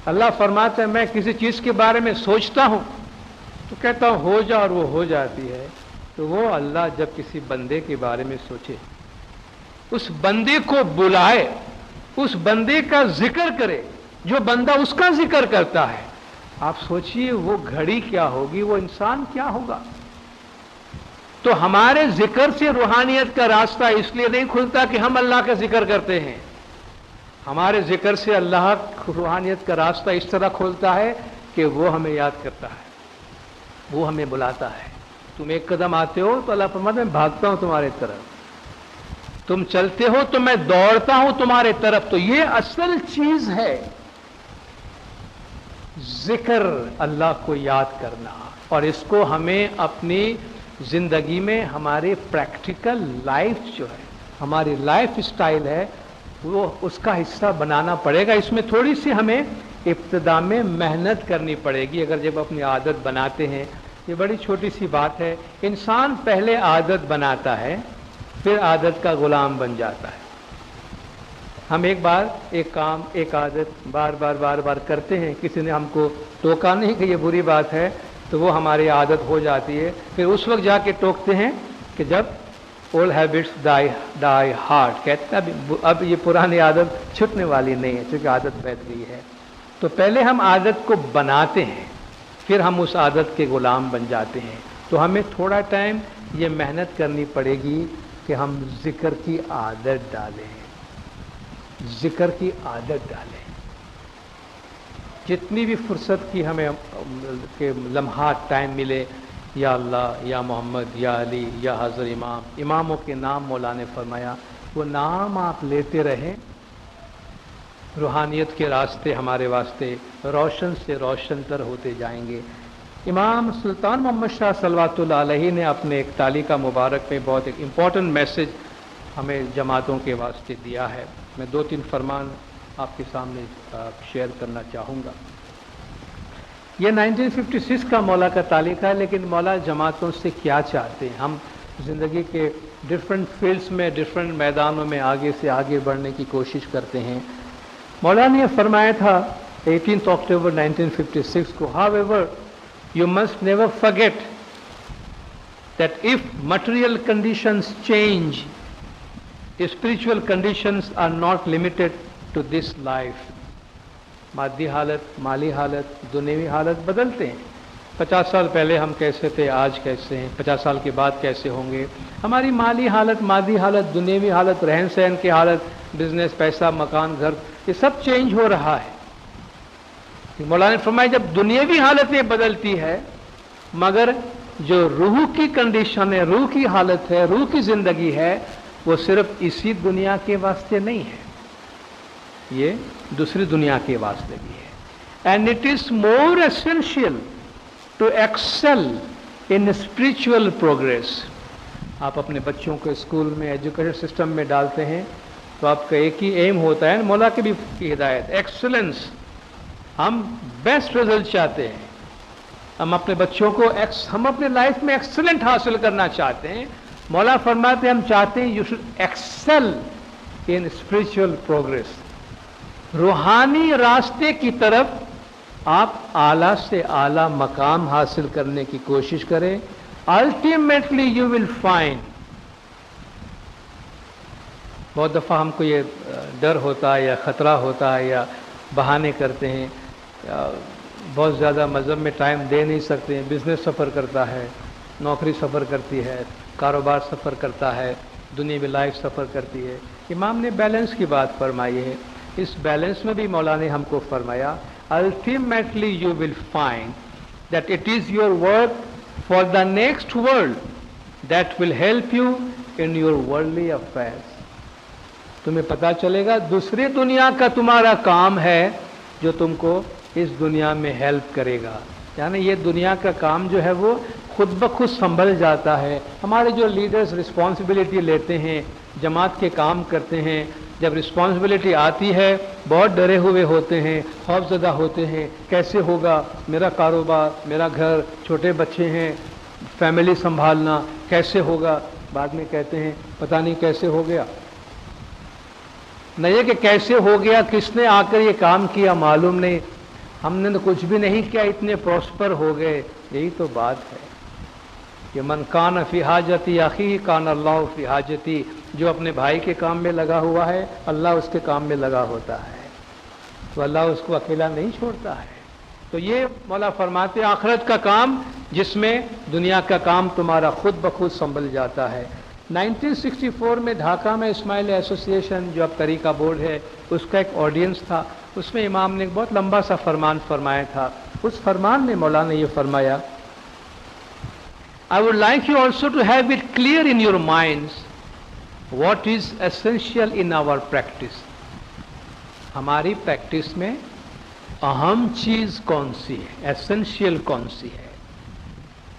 اللہ فرماتا ہے میں کسی چیز کے بارے میں سوچتا ہوں تو کہتا ہوں ہو جا، اور وہ ہو جاتی ہے. تو وہ اللہ جب کسی بندے کے بارے میں سوچے، اس بندے کو بلائے، اس بندے کا ذکر کرے، جو بندہ اس کا ذکر کرتا ہے، آپ سوچئے وہ گھڑی کیا ہوگی، وہ انسان کیا ہوگا. تو ہمارے ذکر سے روحانیت کا راستہ اس لیے نہیں کھلتا کہ ہم اللہ کا ذکر کرتے ہیں. ہمارے ذکر سے اللہ روحانیت کا راستہ اس طرح کھولتا ہے کہ وہ ہمیں یاد کرتا ہے، وہ ہمیں بلاتا ہے. تم ایک قدم آتے ہو تو اللہ فرماتا ہے میں بھاگتا ہوں تمہارے طرف، تم چلتے ہو تو میں دوڑتا ہوں تمہارے طرف. تو یہ اصل چیز ہے ذکر، اللہ کو یاد کرنا. اور اس کو ہمیں اپنی زندگی میں، ہمارے پریکٹیکل لائف جو ہے، ہماری لائف سٹائل ہے، وہ اس کا حصہ بنانا پڑے گا. اس میں تھوڑی سی ہمیں ابتدا میں محنت کرنی پڑے گی. اگر جب اپنی عادت بناتے ہیں، یہ بڑی چھوٹی سی بات ہے، انسان پہلے عادت بناتا ہے پھر عادت کا غلام بن جاتا ہے. ہم ایک بار ایک کام، ایک عادت بار بار کرتے ہیں، کسی نے ہم کو ٹوکا نہیں کہ یہ بری بات ہے، تو وہ ہماری عادت ہو جاتی ہے. پھر اس وقت جا کے ٹوکتے ہیں کہ جب اولڈ ہیبٹس ڈائی ہارڈ، کہتے ہیں اب یہ پرانی عادت چھٹنے والی نہیں ہے کیونکہ عادت بیٹھ گئی ہے. تو پہلے ہم عادت کو بناتے ہیں پھر ہم اس عادت کے غلام بن جاتے ہیں. تو ہمیں تھوڑا ٹائم یہ محنت کرنی پڑے گی کہ ہم ذکر کی عادت ڈالیں، ذکر کی عادت ڈالیں. جتنی بھی فرصت کی ہمیں کے لمحات ٹائم ملے، یا اللہ، یا محمد، یا علی، یا حضر امام، اماموں کے نام مولا نے فرمایا، وہ نام آپ لیتے رہیں. روحانیت کے راستے ہمارے واسطے روشن سے روشن تر ہوتے جائیں گے. امام سلطان محمد شاہ صلوات اللہ علیہ نے اپنے ایک تعلیقہ مبارک میں بہت ایک امپورٹنٹ میسج ہمیں جماعتوں کے واسطے دیا ہے. میں 2-3 فرمان آپ کے سامنے شیئر کرنا چاہوں گا. یہ 1956 کا مولا کا تعلیقہ ہے، لیکن مولا جماعتوں سے کیا چاہتے ہیں؟ ہم زندگی کے ڈفرینٹ فیلڈز میں، ڈفرینٹ میدانوں میں آگے سے آگے بڑھنے کی کوشش کرتے ہیں. مولا نے یہ فرمایا تھا 18 اکتوبر 1956 کو، however you must never forget that if material conditions change, spiritual conditions are not limited to this life. مادی حالت، مالی حالت، دنیوی حالت بدلتے ہیں. 50 سال پہلے ہم کیسے تھے، آج کیسے ہیں، 50 سال کے بعد کیسے ہوں گے. ہماری مالی حالت، مادی حالت، دنیوی حالت، رہن سہن کی حالت، بزنس، پیسہ، مکان، گھر، یہ سب چینج ہو رہا ہے. مولانا نے فرمایا جب دنیوی حالتیں بدلتی ہے، مگر جو روح کی کنڈیشن ہے، روح کی حالت ہے، روح کی زندگی ہے، وہ صرف اسی دنیا کے واسطے نہیں ہے، یہ دوسری دنیا کے واسطے بھی ہے. And it is more essential to excel in spiritual progress. آپ اپنے بچوں کو اسکول میں، ایجوکیشن سسٹم میں ڈالتے ہیں تو آپ کا ایک ہی ایم ہوتا ہے، مولا کی بھی کی ہدایت، ایکسلنس. ہم بیسٹ رزلٹ چاہتے ہیں، ہم اپنے بچوں کو ہم اپنے لائف میں ایکسلنٹ حاصل کرنا چاہتے ہیں. مولا فرماتے ہیں ہم چاہتے ہیں you should excel in spiritual progress. روحانی راستے کی طرف آپ اعلیٰ سے اعلیٰ مقام حاصل کرنے کی کوشش کریں. Ultimately you will find. بہت دفعہ ہم کو یہ ڈر ہوتا ہے یا خطرہ ہوتا ہے یا بہانے کرتے ہیں، بہت زیادہ مذہب میں ٹائم دے نہیں سکتے ہیں، بزنس سفر کرتا ہے، नौकरी सफ़र करती है, कारोबार सफ़र करता है, दुनिया में लाइफ सफ़र करती है। इमाम ने बैलेंस की बात फरमाई है। इस बैलेंस में भी मौला ने हमको फरमाया, ultimately you will find that it is your work for the next world that will help you in your worldly affairs. तुम्हें पता चलेगा दूसरी दुनिया का तुम्हारा काम है जो तुमको इस दुनिया में हेल्प करेगा। यानी ये दुनिया का काम जो है वो खुद ब खुद संभल जाता है। हमारे जो लीडर्स रिस्पॉन्सिबिलिटी लेते हैं, जमात के काम करते हैं, जब रिस्पॉन्सिबिलिटी आती है बहुत डरे हुए होते हैं, खौफजदा होते हैं, कैसे होगा मेरा कारोबार, मेरा घर, छोटे बच्चे हैं, फैमिली संभालना कैसे होगा। बाद में कहते हैं पता नहीं कैसे हो गया, न ये कि कैसे हो गया, किसने आकर ये काम किया मालूम नहीं, हमने तो कुछ भी नहीं किया, इतने प्रॉस्पर हो गए। यही तो बात है कि मन कान फी हाजती अखी कान अल्लाह फी हाजती। जो अपने भाई के काम में लगा हुआ है अल्लाह उसके काम में लगा होता है, तो अल्लाह उसको अकेला नहीं छोड़ता है। तो ये मौला फरमाते आखिरत का काम जिसमें दुनिया का काम तुम्हारा खुद ब खुद संभल जाता है। 1964 में ढाका में इस्माइल एसोसिएशन जो अब तरीका बोर्ड है उसका एक ऑडियंस था, उसमें इमाम ने एक बहुत लंबा सा फरमान फरमाया था। उस फरमान में मौला ने ये फरमाया, I would like you also to have it clear in your minds what is essential in our practice। हमारी प्रैक्टिस में अहम चीज कौन सी है, एसेंशियल कौन सी है।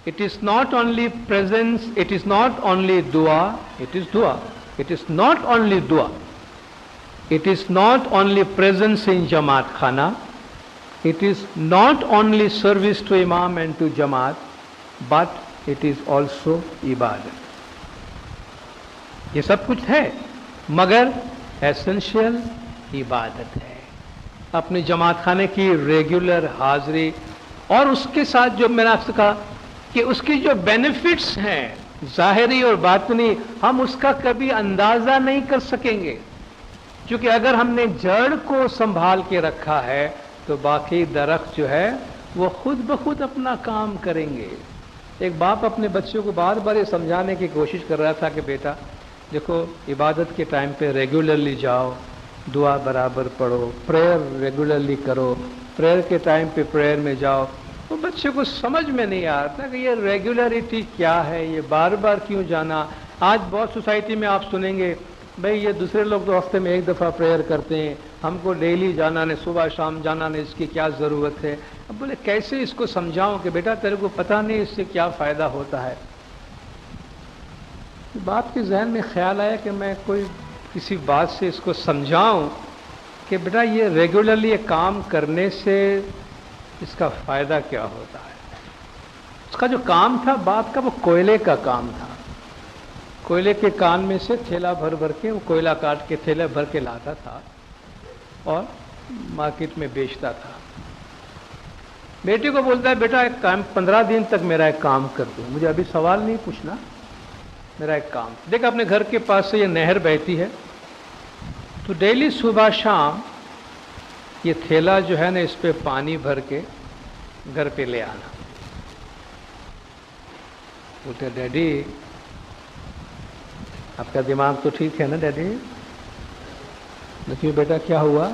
It is not only presence, it is not only dua, it is dua, it is not only dua, it is not only presence in Jamaat Khana, it is not only service to Imam and to Jamaat, but it is also ibadat। ये सब कुछ है मगर essential इबादत है। अपने जमात खाने की रेगुलर हाजिरी और उसके साथ जो मैंने आपसे कहा कि उसकी जो बेनिफिट्स हैं ज़ाहिरी और बातनी, हम उसका कभी अंदाज़ा नहीं कर सकेंगे, क्योंकि अगर हमने जड़ को संभाल के रखा है तो बाकी दरख्त जो है वो खुद ब खुद अपना काम करेंगे। एक बाप अपने बच्चों को बार बार ये समझाने की कोशिश कर रहा था कि बेटा देखो, इबादत के टाइम पे रेगुलरली जाओ, दुआ बराबर पढ़ो, प्रेयर रेगुलरली करो, प्रेयर के टाइम पे प्रेयर में जाओ। तो बच्चे को समझ में नहीं आता कि ये रेगुलरिटी क्या है, ये बार बार क्यों जाना। आज बहुत सोसाइटी में आप सुनेंगे भाई ये दूसरे लोग तो हफ्ते में एक दफ़ा प्रेयर करते हैं, हमको डेली जाना नहीं, सुबह शाम जाना नहीं, इसकी क्या ज़रूरत है। अब बोले कैसे इसको समझाऊं कि बेटा तेरे को पता नहीं इससे क्या फ़ायदा होता है। बाप के जहन में ख्याल आया कि मैं कोई किसी बात से इसको समझाऊं कि बेटा ये रेगुलरली ये काम करने से इसका फ़ायदा क्या होता है। उसका जो काम था बाप का वो कोयले का काम था। कोयले के कान में से थैला भर भर के वो कोयला काट के थैला भर के लाता था और मार्केट में बेचता था। बेटे को बोलता है बेटा एक काम 15 दिन तक मेरा एक काम कर दो, मुझे अभी सवाल नहीं पूछना, मेरा एक काम देख। अपने घर के पास से ये नहर बहती है तो डेली सुबह शाम ये थैला जो है ना इस पे पानी भर के घर पे ले आना। बोलते डैडी आपका दिमाग तो ठीक है ना डैडी। देखिए बेटा क्या हुआ।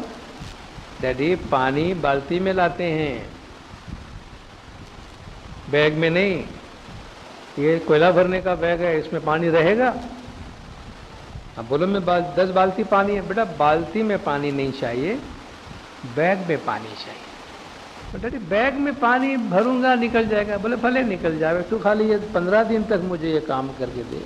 डैडी पानी बाल्टी में लाते हैं, बैग में नहीं। ये कोयला भरने का बैग है, इसमें पानी रहेगा। अब बोलो मैं 10 बाल्टी पानी है। बेटा बाल्टी में पानी नहीं चाहिए, बैग में पानी चाहिए। तो डैडी बैग में पानी भरूंगा निकल जाएगा। बोले भले निकल जाए, तू खाली ये 15 दिन तक मुझे ये काम करके दे।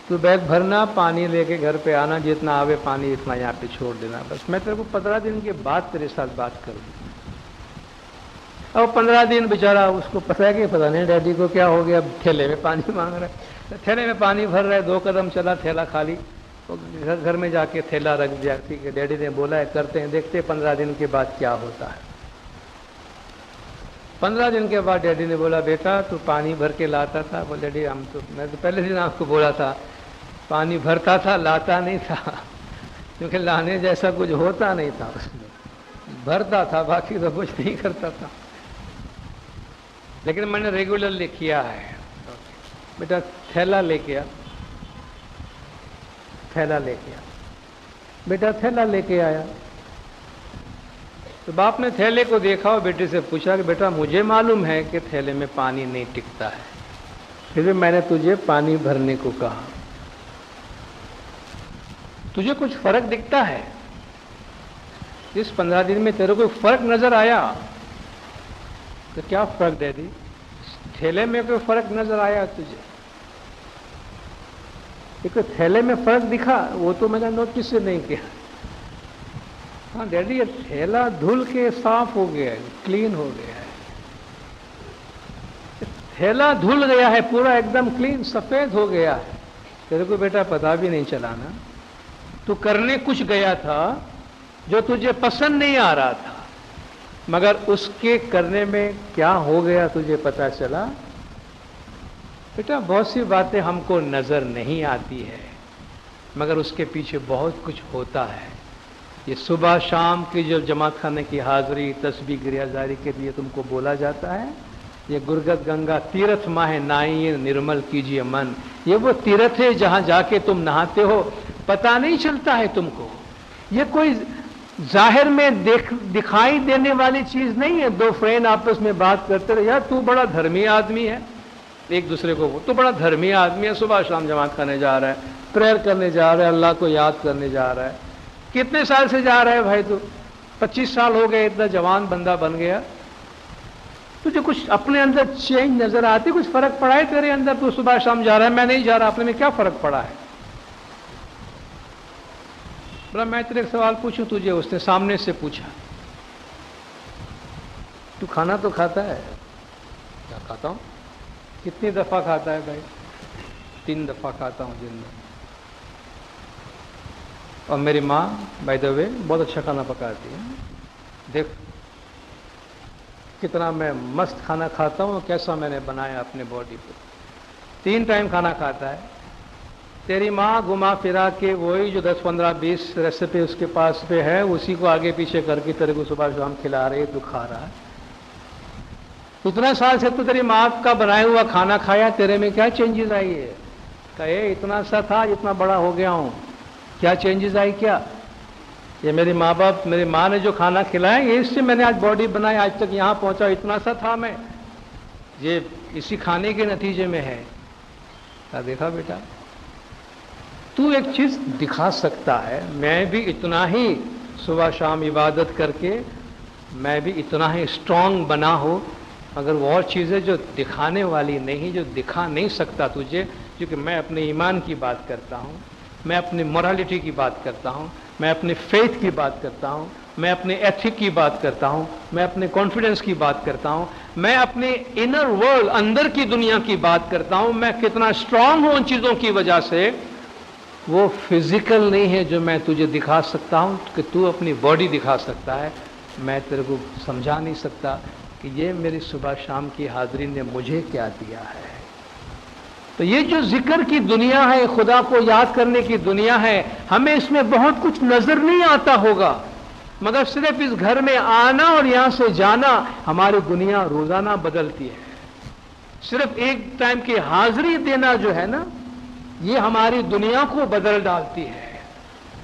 तू बैग भरना, पानी लेके घर पे आना, जितना आवे पानी इतना यहाँ पे छोड़ देना, बस मैं तेरे को 15 दिन के बाद तेरे साथ बात करूँगी। अब 15 दिन बेचारा उसको पता है कि पता नहीं डैडी को क्या हो गया, थैले में पानी मांग रहा है। थैले में पानी भर रहा है, 2 कदम चला थैला खाली। तो घर में जाके थैला रख दिया। ठीक है डैडी ने बोला है करते हैं, देखते हैं 15 दिन के बाद क्या होता है। 15 दिन के बाद डैडी ने बोला बेटा तू पानी भर के लाता था। बोले डैडी मैं तो पहले दिन आपको बोला था पानी भरता था, लाता नहीं था, क्योंकि लाने जैसा कुछ होता नहीं था उसमें। भरता था, बाकी तो कुछ नहीं करता था, लेकिन मैंने रेगुलरली किया है। بیٹا تھیلا لے کے آ، تھیلا لے کے آ۔ بیٹا تھیلا لے کے آیا تو باپ نے تھیلے کو دیکھا اور بیٹے سے پوچھا کہ بیٹا مجھے معلوم ہے کہ تھیلے میں پانی نہیں ٹکتا ہے، پھر بھی میں نے تجھے پانی بھرنے کو کہا، تجھے کچھ فرق دکھتا ہے؟ اس 15 دن میں تیرے کو فرق نظر آیا؟ تو کیا فرق ڈیڈی؟ تھیلے میں کوئی فرق نظر آیا تجھے؟ ایک تھیلے میں فرق دکھا، وہ تو میں نے نوٹس سے نہیں کیا۔ ہاں ڈیڈی یہ تھیلا دھل کے صاف ہو گیا ہے، کلین ہو گیا ہے، تھیلا دھل گیا ہے، پورا ایک دم کلین سفید ہو گیا ہے، تیرے کو بیٹا پتا بھی نہیں چلا نا؟ تو کرنے کچھ گیا تھا جو تجھے پسند نہیں آ رہا تھا، مگر اس کے کرنے میں کیا ہو گیا تجھے پتا چلا؟ بیٹا بہت سی باتیں ہم کو نظر نہیں آتی ہے، مگر اس کے پیچھے بہت کچھ ہوتا ہے۔ یہ صبح شام کی جو جماعت خانے کی حاضری، تسبیح گریہزاری کے لیے تم کو بولا جاتا ہے، یہ گرگت گنگا تیرتھ ماہ نائیں نرمل کیجیے من، یہ وہ تیرتھ ہے جہاں جا کے تم نہاتے ہو، پتہ نہیں چلتا ہے تم کو۔ یہ کوئی ظاہر میں دکھائی دینے والی چیز نہیں ہے۔ دو فرینڈ آپس میں بات کرتے رہے، یار تو بڑا دھرمی آدمی ہے، ایک دوسرے کو تو بڑا دھرمی آدمی ہے، صبح شام جماعت کرنے جا رہا ہے، پریئر کرنے جا رہا ہے، اللہ کو یاد کرنے جا رہا ہے۔ کتنے سال سے جا رہا ہے بھائی؟ تو 25 سال ہو گئے، اتنا جوان بندہ بن گیا، تجھے کچھ اپنے اندر چینج نظر آتی؟ کچھ فرق پڑا ہے تیرے اندر؟ تو صبح شام جا رہا ہے، میں نہیں جا رہا، اپنے میں کیا فرق پڑا ہے؟ بولا میں تیرے ایک سوال پوچھوں تجھے؟ اس نے سامنے سے پوچھا، تو کھانا تو کھاتا ہے؟ کیا کھاتا ہوں؟ کتنی دفعہ کھاتا ہے بھائی؟ 3 دفعہ کھاتا ہوں دن میں، اور میری ماں بائی دا وے بہت اچھا کھانا پکاتی ہے، دیکھ کتنا میں مست کھانا کھاتا ہوں، کیسا میں نے بنایا اپنے باڈی پہ۔ 3 ٹائم کھانا کھاتا ہے۔ تیری ماں گھما پھرا کے وہی جو 10 15 20 ریسیپی اس کے پاس پہ ہے، اسی کو آگے پیچھے کر کے تیرے کو صبح شام کھلا رہی ہے، تو کھا رہا ہے۔ اتنا سال سے تو تیری ماں کا بنایا ہوا کھانا کھایا، تیرے میں کیا چینجز آئی ہے؟ کہے اتنا سا تھا، اتنا بڑا ہو گیا ہوں، کیا چینجز آئی کیا؟ یہ میری ماں نے جو کھانا کھلایا، یہ اس سے میں نے آج باڈی بنائی، آج تک یہاں پہنچا، اتنا سا تھا میں، یہ اسی کھانے کے نتیجے میں ہے۔ دیکھا بیٹا، تو ایک چیز دکھا سکتا ہے، میں بھی اتنا ہی صبح شام عبادت کر کے میں بھی اتنا ہی اسٹرانگ بنا ہوں، مگر وہ اور چیزیں جو دکھانے والی نہیں، جو دکھا نہیں سکتا تجھے، کیونکہ میں اپنے ایمان کی بات کرتا ہوں، میں اپنی مورالٹی کی بات کرتا ہوں، میں اپنے فیتھ کی بات کرتا ہوں، میں اپنے ایتھک کی بات کرتا ہوں، میں اپنے کانفیڈنس کی بات کرتا ہوں، میں اپنے انر ورلڈ اندر کی دنیا کی بات کرتا ہوں، میں کتنا اسٹرانگ ہوں ان چیزوں کی وجہ سے۔ وہ فزیکل نہیں ہے جو میں تجھے دکھا سکتا ہوں کہ تو اپنی باڈی دکھا سکتا ہے، میں تیرے کو سمجھا نہیں سکتا کہ یہ میری صبح شام کی حاضری نے مجھے کیا دیا ہے۔ تو یہ جو ذکر کی دنیا ہے، خدا کو یاد کرنے کی دنیا ہے، ہمیں اس میں بہت کچھ نظر نہیں آتا ہوگا، مگر صرف اس گھر میں آنا اور یہاں سے جانا ہماری دنیا روزانہ بدلتی ہے۔ صرف ایک ٹائم کی حاضری دینا جو ہے نا، یہ ہماری دنیا کو بدل ڈالتی ہے۔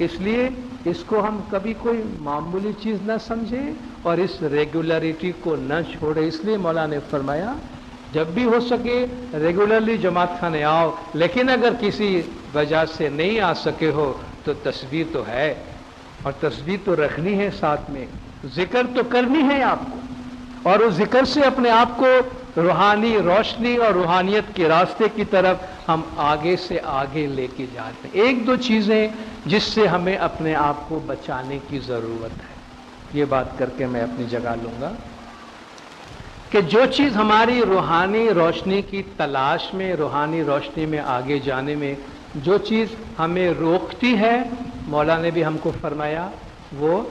اس لیے اس کو ہم کبھی کوئی معمولی چیز نہ سمجھیں اور اس ریگولرٹی کو نہ چھوڑے۔ اس لیے مولا نے فرمایا جب بھی ہو سکے ریگولرلی جماعت خانے آؤ، لیکن اگر کسی وجہ سے نہیں آ سکے ہو تو تسبیح تو ہے، اور تسبیح تو رکھنی ہے، ساتھ میں ذکر تو کرنی ہے آپ کو، اور اس ذکر سے اپنے آپ کو روحانی روشنی اور روحانیت کے راستے کی طرف ہم آگے سے آگے لے کے جاتے ہیں۔ 1-2 چیزیں جس سے ہمیں اپنے آپ کو بچانے کی ضرورت ہے، یہ بات کر کے میں اپنی جگہ لوں گا کہ جو چیز ہماری روحانی روشنی کی تلاش میں، روحانی روشنی میں آگے جانے میں جو چیز ہمیں روکتی ہے، مولا نے بھی ہم کو فرمایا، وہ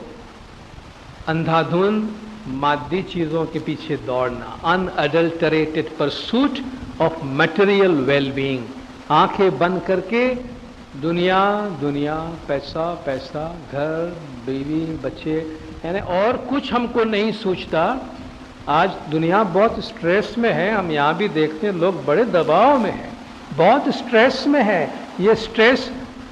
اندھا دھند مادی چیزوں کے پیچھے دوڑنا، unadulterated pursuit of material well-being، آنکھیں بند کر کے دنیا دنیا، پیسہ پیسہ، گھر بیوی بچے، یعنی اور کچھ ہم کو نہیں سوچتا۔ آج دنیا بہت سٹریس میں ہے، ہم یہاں بھی دیکھتے ہیں لوگ بڑے دباؤ میں ہیں، बहुत स्ट्रेस में है। ये स्ट्रेस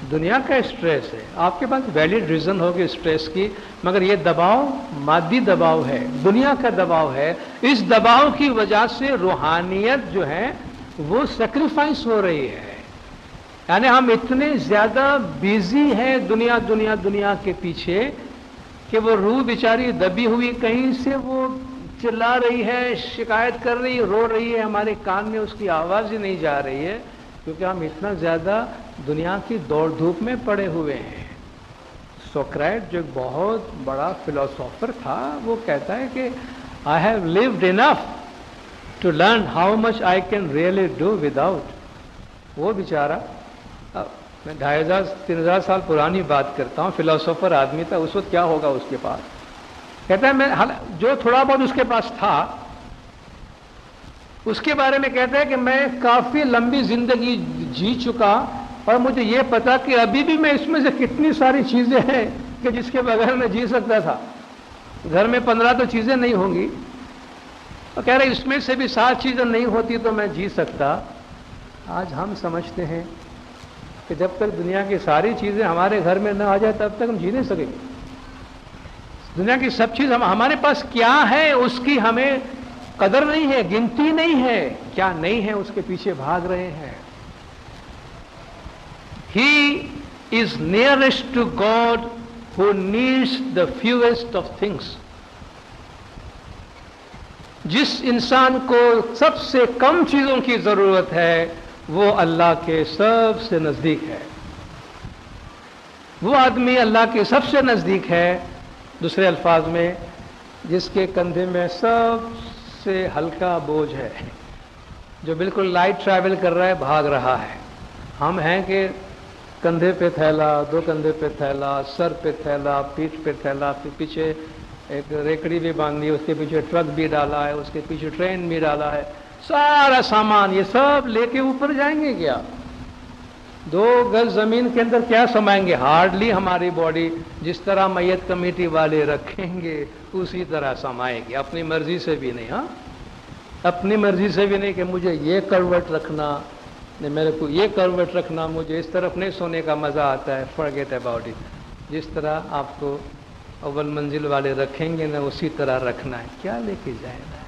दुनिया का स्ट्रेस है, आपके पास वैलिड रीजन होगी स्ट्रेस की, मगर ये दबाव मादी दबाव है, दुनिया का दबाव है। इस दबाव की वजह से रूहानियत जो है वो सेक्रीफाइस हो रही है। यानी हम इतने ज्यादा बिजी हैं दुनिया दुनिया दुनिया के पीछे कि वो रूह बेचारी दबी हुई कहीं से वो चिल्ला रही है, शिकायत कर रही है, रो रही है, हमारे कान में उसकी आवाज ही नहीं जा रही है, क्योंकि हम इतना ज्यादा दुनिया की दौड़ धूप में पड़े हुए हैं। सोक्रेट जो एक बहुत बड़ा फिलोसोफर था, वो कहता है कि I have lived enough to learn how much I can really do without. वो बेचारा, मैं 2500-3000 साल पुरानी बात करता हूँ, फिलोसोफर आदमी था, उस वक्त क्या होगा उसके पास। कहता है मैं जो थोड़ा बहुत उसके पास था उसके बारे में कहता है कि मैं काफी लंबी जिंदगी जी चुका और मुझे यह पता कि अभी भी मैं इसमें से कितनी सारी चीजें हैं कि जिसके बगैर मैं जी सकता था। घर में 15 तो चीजें नहीं होंगी, और कह रहे इसमें से भी 7 चीजें नहीं होती तो मैं जी सकता। आज हम समझते हैं कि जब तक दुनिया की सारी चीजें हमारे घर में न आ जाए तब तक हम जी नहीं सकेंगे। दुनिया की सब चीज हमारे पास क्या है उसकी हमें कदर नहीं है, गिनती नहीं है, क्या नहीं है उसके पीछे भाग रहे हैं। He is nearest to God who needs the fewest of things. जिस इंसान को सबसे कम चीजों की जरूरत है वो अल्लाह के सबसे नजदीक है। वो आदमी अल्लाह के सबसे नजदीक है। दूसरे अल्फाज में, जिसके कंधे में सबसे हल्का बोझ है, जो बिल्कुल लाइट ट्रैवल कर रहा है, भाग रहा है। हम हैं कि कंधे पे थैला, 2 कंधे पे थैला, सर पे थैला, पीठ पे थैला, फिर पीछे एक रेकड़ी भी बांधी, उसके पीछे ट्रक भी डाला है, उसके पीछे ट्रेन भी डाला है, सारा सामान ये सब लेके ऊपर जाएंगे क्या? 2 गज जमीन के अंदर क्या समाएंगे? हार्डली हमारी बॉडी जिस तरह मैयत कमेटी वाले रखेंगे उसी तरह समाएगी, अपनी मर्जी से भी नहीं। हाँ, अपनी मर्जी से भी नहीं कि मुझे ये करवट रखना, नहीं मेरे को ये करवट रखना, मुझे इस तरफ नहीं सोने का मजा आता है, फॉरगेट अबाउट इट। जिस तरह आपको अव्वल मंजिल वाले रखेंगे ना उसी तरह रखना है। क्या लेके जाएगा,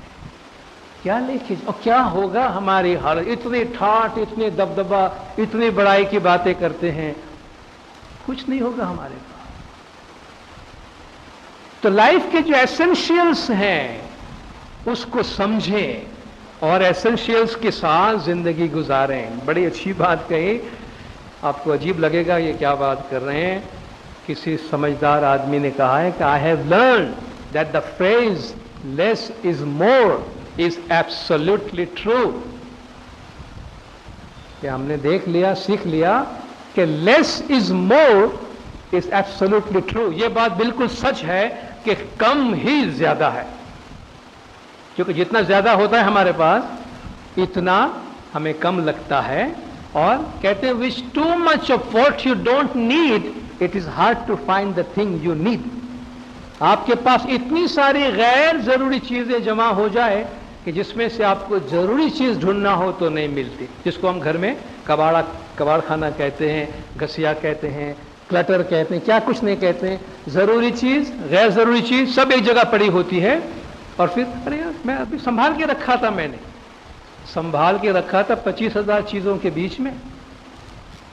क्या लेके, और क्या होगा हमारी हालत? इतनी ठाठ, इतने दबदबा, इतनी बड़ाई की बातें करते हैं, कुछ नहीं होगा हमारे पास। तो लाइफ के जो एसेंशियल्स हैं उसको समझें और एसेंशियल्स के साथ जिंदगी गुजारें। बड़ी अच्छी बात कही, आपको अजीब लगेगा ये क्या बात कर रहे हैं। किसी समझदार आदमी ने कहा है कि I have learn that the phrase less is more is absolutely true। कि हमने देख लिया, सीख लिया कि less is more is absolutely true। ये बात बिल्कुल सच है कि कम ही ज्यादा है, क्योंकि जितना ज्यादा होता है हमारे पास इतना हमें कम लगता है। और कहते हैं with too much of what you don't need it is hard to find the thing you need। आपके पास इतनी सारी गैर जरूरी चीजें जमा हो जाए कि जिसमें से आपको जरूरी चीज ढूंढना हो तो नहीं मिलती, जिसको हम घर में कबाड़ खाना कहते हैं, घसिया कहते हैं, क्लटर कहते हैं, क्या कुछ नहीं कहते हैं। जरूरी चीज, गैर जरूरी चीज सब एक जगह पड़ी होती है। और फिर अरे यार मैं अभी संभाल के रखा था, मैंने संभाल के रखा था 25,000 चीजों के बीच में,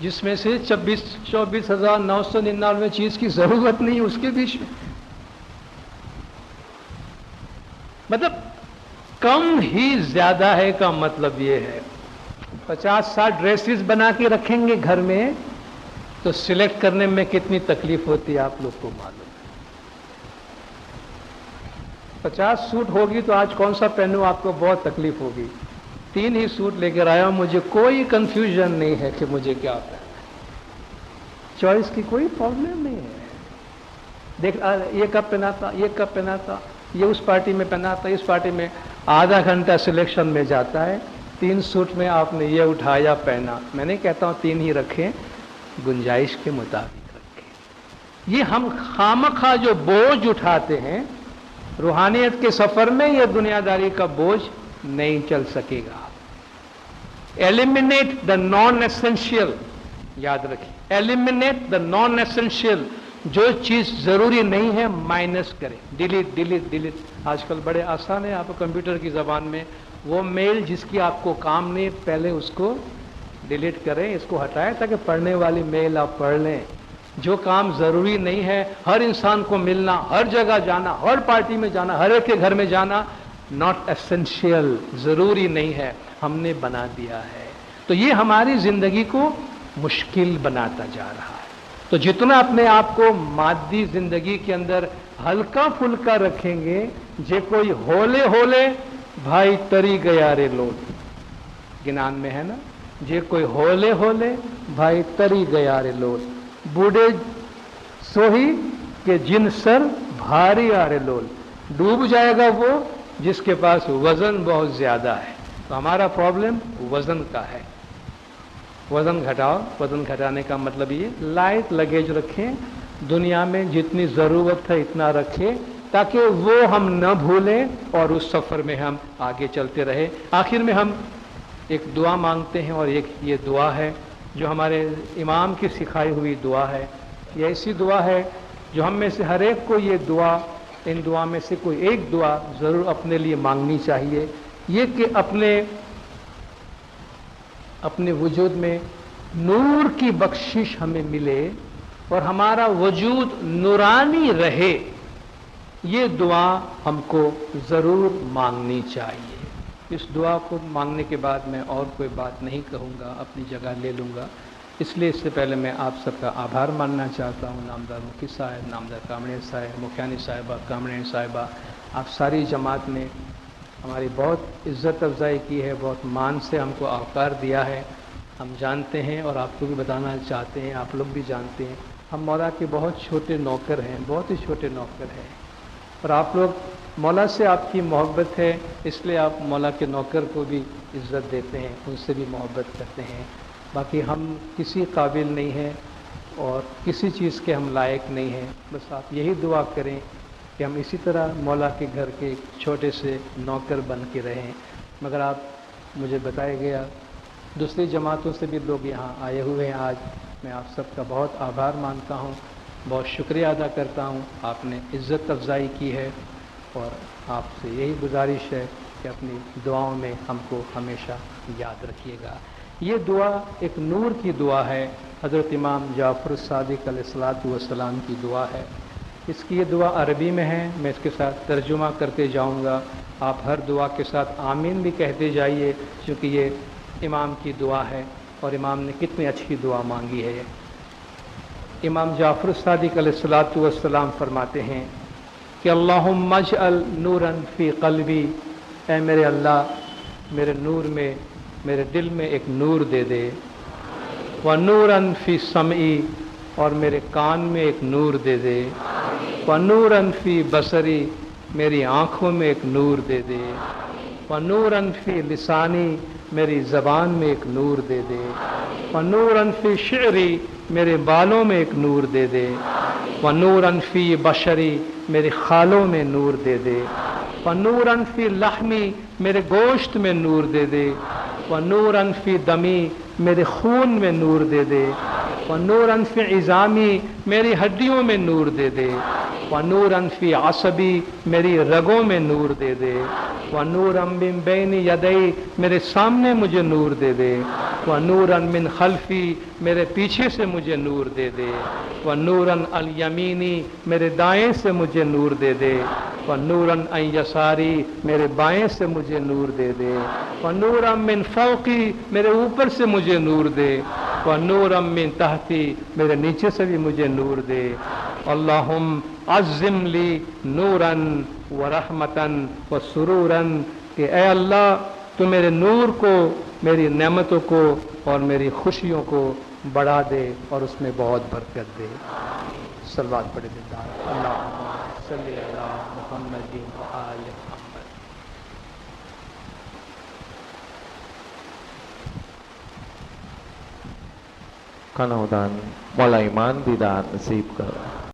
जिसमें से 24,999 चीज की जरूरत नहीं उसके बीच में। मतलब कम ही ज्यादा है का मतलब ये है। 50-60 ड्रेसेस बना के रखेंगे घर में तो सिलेक्ट करने में कितनी तकलीफ होती है आप लोग को मालूम है। 50 सूट होगी तो आज कौन सा पहनूं, आपको बहुत तकलीफ होगी। 3 ही सूट लेकर आया हूं, मुझे कोई कंफ्यूजन नहीं है कि मुझे क्या पहनना है। चॉइस की कोई प्रॉब्लम नहीं है। देख ये कब पहना था, ये कब पहना था, ये उस पार्टी में पहना था, इस पार्टी में। आधा घंटा सिलेक्शन में जाता है। 3 सूट में आपने ये उठाया पहना। मैं नहीं कहता हूं 3 ही रखें, गुंजाइश के मुताबिक रखें। ये हम खामखा जो बोझ उठाते हैं रूहानियत के सफर में, ये दुनियादारी का बोझ नहीं चल सकेगा। एलिमिनेट द नॉन एसेंशियल, याद रखिए, एलिमिनेट द नॉन एसेंशियल, जो चीज जरूरी नहीं है माइनस करें, डिलीट डिलीट डिलीट। आजकल बड़े आसान है, आप कंप्यूटर की जबान में वो मेल जिसकी आपको काम नहीं, पहले उसको डिलीट करें, इसको हटाएं ताकि पढ़ने वाली मेल आप पढ़ लें। जो काम जरूरी नहीं है, हर इंसान को मिलना, हर जगह जाना, हर पार्टी में जाना, हर एक के घर में जाना, नॉट एसेंशियल, जरूरी नहीं है, हमने बना दिया है। तो ये हमारी जिंदगी को मुश्किल बनाता जा रहा है। तो जितना अपने आप को मादी जिंदगी के अंदर हल्का फुल्का रखेंगे, जे कोई होले होले भाई तरी गया रे लोट, ज्ञान में है ना, जे कोई होले होले भाई तरी गया रे लोट, बूढ़े सोही के जिन सर भारी आरे लोल, डूब जाएगा वो जिसके पास वजन बहुत ज्यादा है। तो हमारा प्रॉब्लम वजन का है। वजन घटाओ, वजन घटाने का मतलब ये लाइट लगेज रखें, दुनिया में जितनी जरूरत है इतना रखें, ताकि वो हम न भूलें और उस सफर में हम आगे चलते रहे। आखिर में हम एक दुआ मांगते हैं, और एक ये दुआ है जो हमारे इमाम की सिखाई हुई दुआ है। ये ऐसी दुआ है जो हम में से हर एक को ये दुआ, इन दुआ में से कोई एक दुआ जरूर अपने लिए मांगनी चाहिए। ये कि अपने वजूद में नूर की बख्शिश हमें मिले और हमारा वजूद नूरानी रहे, ये दुआ हमको जरूर मांगनी चाहिए। इस दुआ को मांगने के बाद मैं और कोई बात नहीं कहूँगा, अपनी जगह ले लूँगा। इसलिए इससे पहले मैं आप सबका आभार मानना चाहता हूँ, नामदार मुफ्ती साहब, नामदार कामड़े साहब, मुखियानी साहिबा, कामड़े साहिबा, आप सारी जमात ने हमारी बहुत इज्जत अफजाई की है, बहुत मान से हमको आकार दिया है। हम जानते हैं और आपको भी बताना चाहते हैं, आप लोग भी जानते हैं, हम मौला के बहुत छोटे नौकर हैं, बहुत ही छोटे नौकर हैं। और आप लोग, मौला से आपकी मोहब्बत है, इसलिए आप मौला के नौकर को भी इज्जत देते हैं, उनसे भी मोहब्बत करते हैं। बाकी हम किसी काबिल नहीं हैं और किसी चीज़ के हम लायक नहीं हैं। बस आप यही दुआ करें कि हम इसी तरह मौला के घर के छोटे से नौकर बन के रहें। मगर आप, मुझे बताया गया दूसरी जमातों से भी लोग यहाँ आए हुए हैं आज, मैं आप सबका बहुत आभार मानता हूँ, बहुत शुक्रिया अदा करता हूँ। आपने इज़्ज़त अफजाई की है और आपसे यही गुजारिश है कि अपनी दुआओं में हमको हमेशा याद रखिएगा। ये दुआ एक नूर की दुआ है, हज़रत इमाम जाफ़र सादिक़ अलैहिस्सलातु वस्सलाम की दुआ है। इसकी ये दुआ अरबी में है, मैं इसके साथ तर्जुमा करते जाऊंगा। आप हर दुआ के साथ आमीन भी कहते जाइए, क्योंकि ये इमाम की दुआ है और इमाम ने कितनी अच्छी दुआ मांगी है। इमाम जाफ़र सादिक़ अलैहिस्सलातु वस्सलाम फरमाते हैं कि अल्लाहुम्मा अजअल नूरन फ़ी क़ल्बी, ऐ मेरे अल्लाह मेरे नूर में, मेरे दिल में एक नूर दे दे। व नूरन फ़ी समई, और मेरे कान में एक नूर दे दे। व नूरन फ़ी बसरी, मेरी आँखों में एक नूर दे दे। व नूरन फ़ी लिसानी, मेरी ज़बान में एक नूर दे दे। व नूरन फ़ी शिअरी, मेरे बालों में एक नूर दे दे। व नूरन फ़ी बशरी, मेरे खालों में नूर दे दे। व नूरन फ़ी लहमी, मेरे गोश्त में नूर दे दे। व नूरन फ़ी दमी, मेरे खून में नूर दे दे। व नूरन फ़ी इज़ामी, मेरी हड्डियों में नूर दे दे। व नूरन फ़ी असबी, मेरी रगों में नूर दे दे। व नूरन मिन बैनी यदई, मेरे सामने मुझे नूर दे दे। व नूरन मिन खल्फी, मेरे पीछे से मुझे नूर दे दे। व नूरन अल यमीनी, मेरे दाएं से मुझे नूर दे दे। व नूरन अन यसारी, मेरे बाएं से मुझे नूर दे दे। व नूरन मिन फौकी, मेरे ऊपर से मुझे नूर दे। व नूरन मिन तहती, मेरे नीचे से भी मुझे नूर दे। अल्लाहुम अज़्ज़िम ली नूरन व रहमतन व सुरूरन, कि ए अल्लाह तो मेरे नूर को, मेरी नेमतों को और मेरी खुशियों को बढ़ा दे और उसमें बहुत बरकत दे। सल्लल्लाहु अलैहि वसल्लम, अल्लाहुम्मा सल्लि अला मुहम्मदिन व आलि मुहम्मद। खाना उदान मौला ईमान दीदार नसीब करो।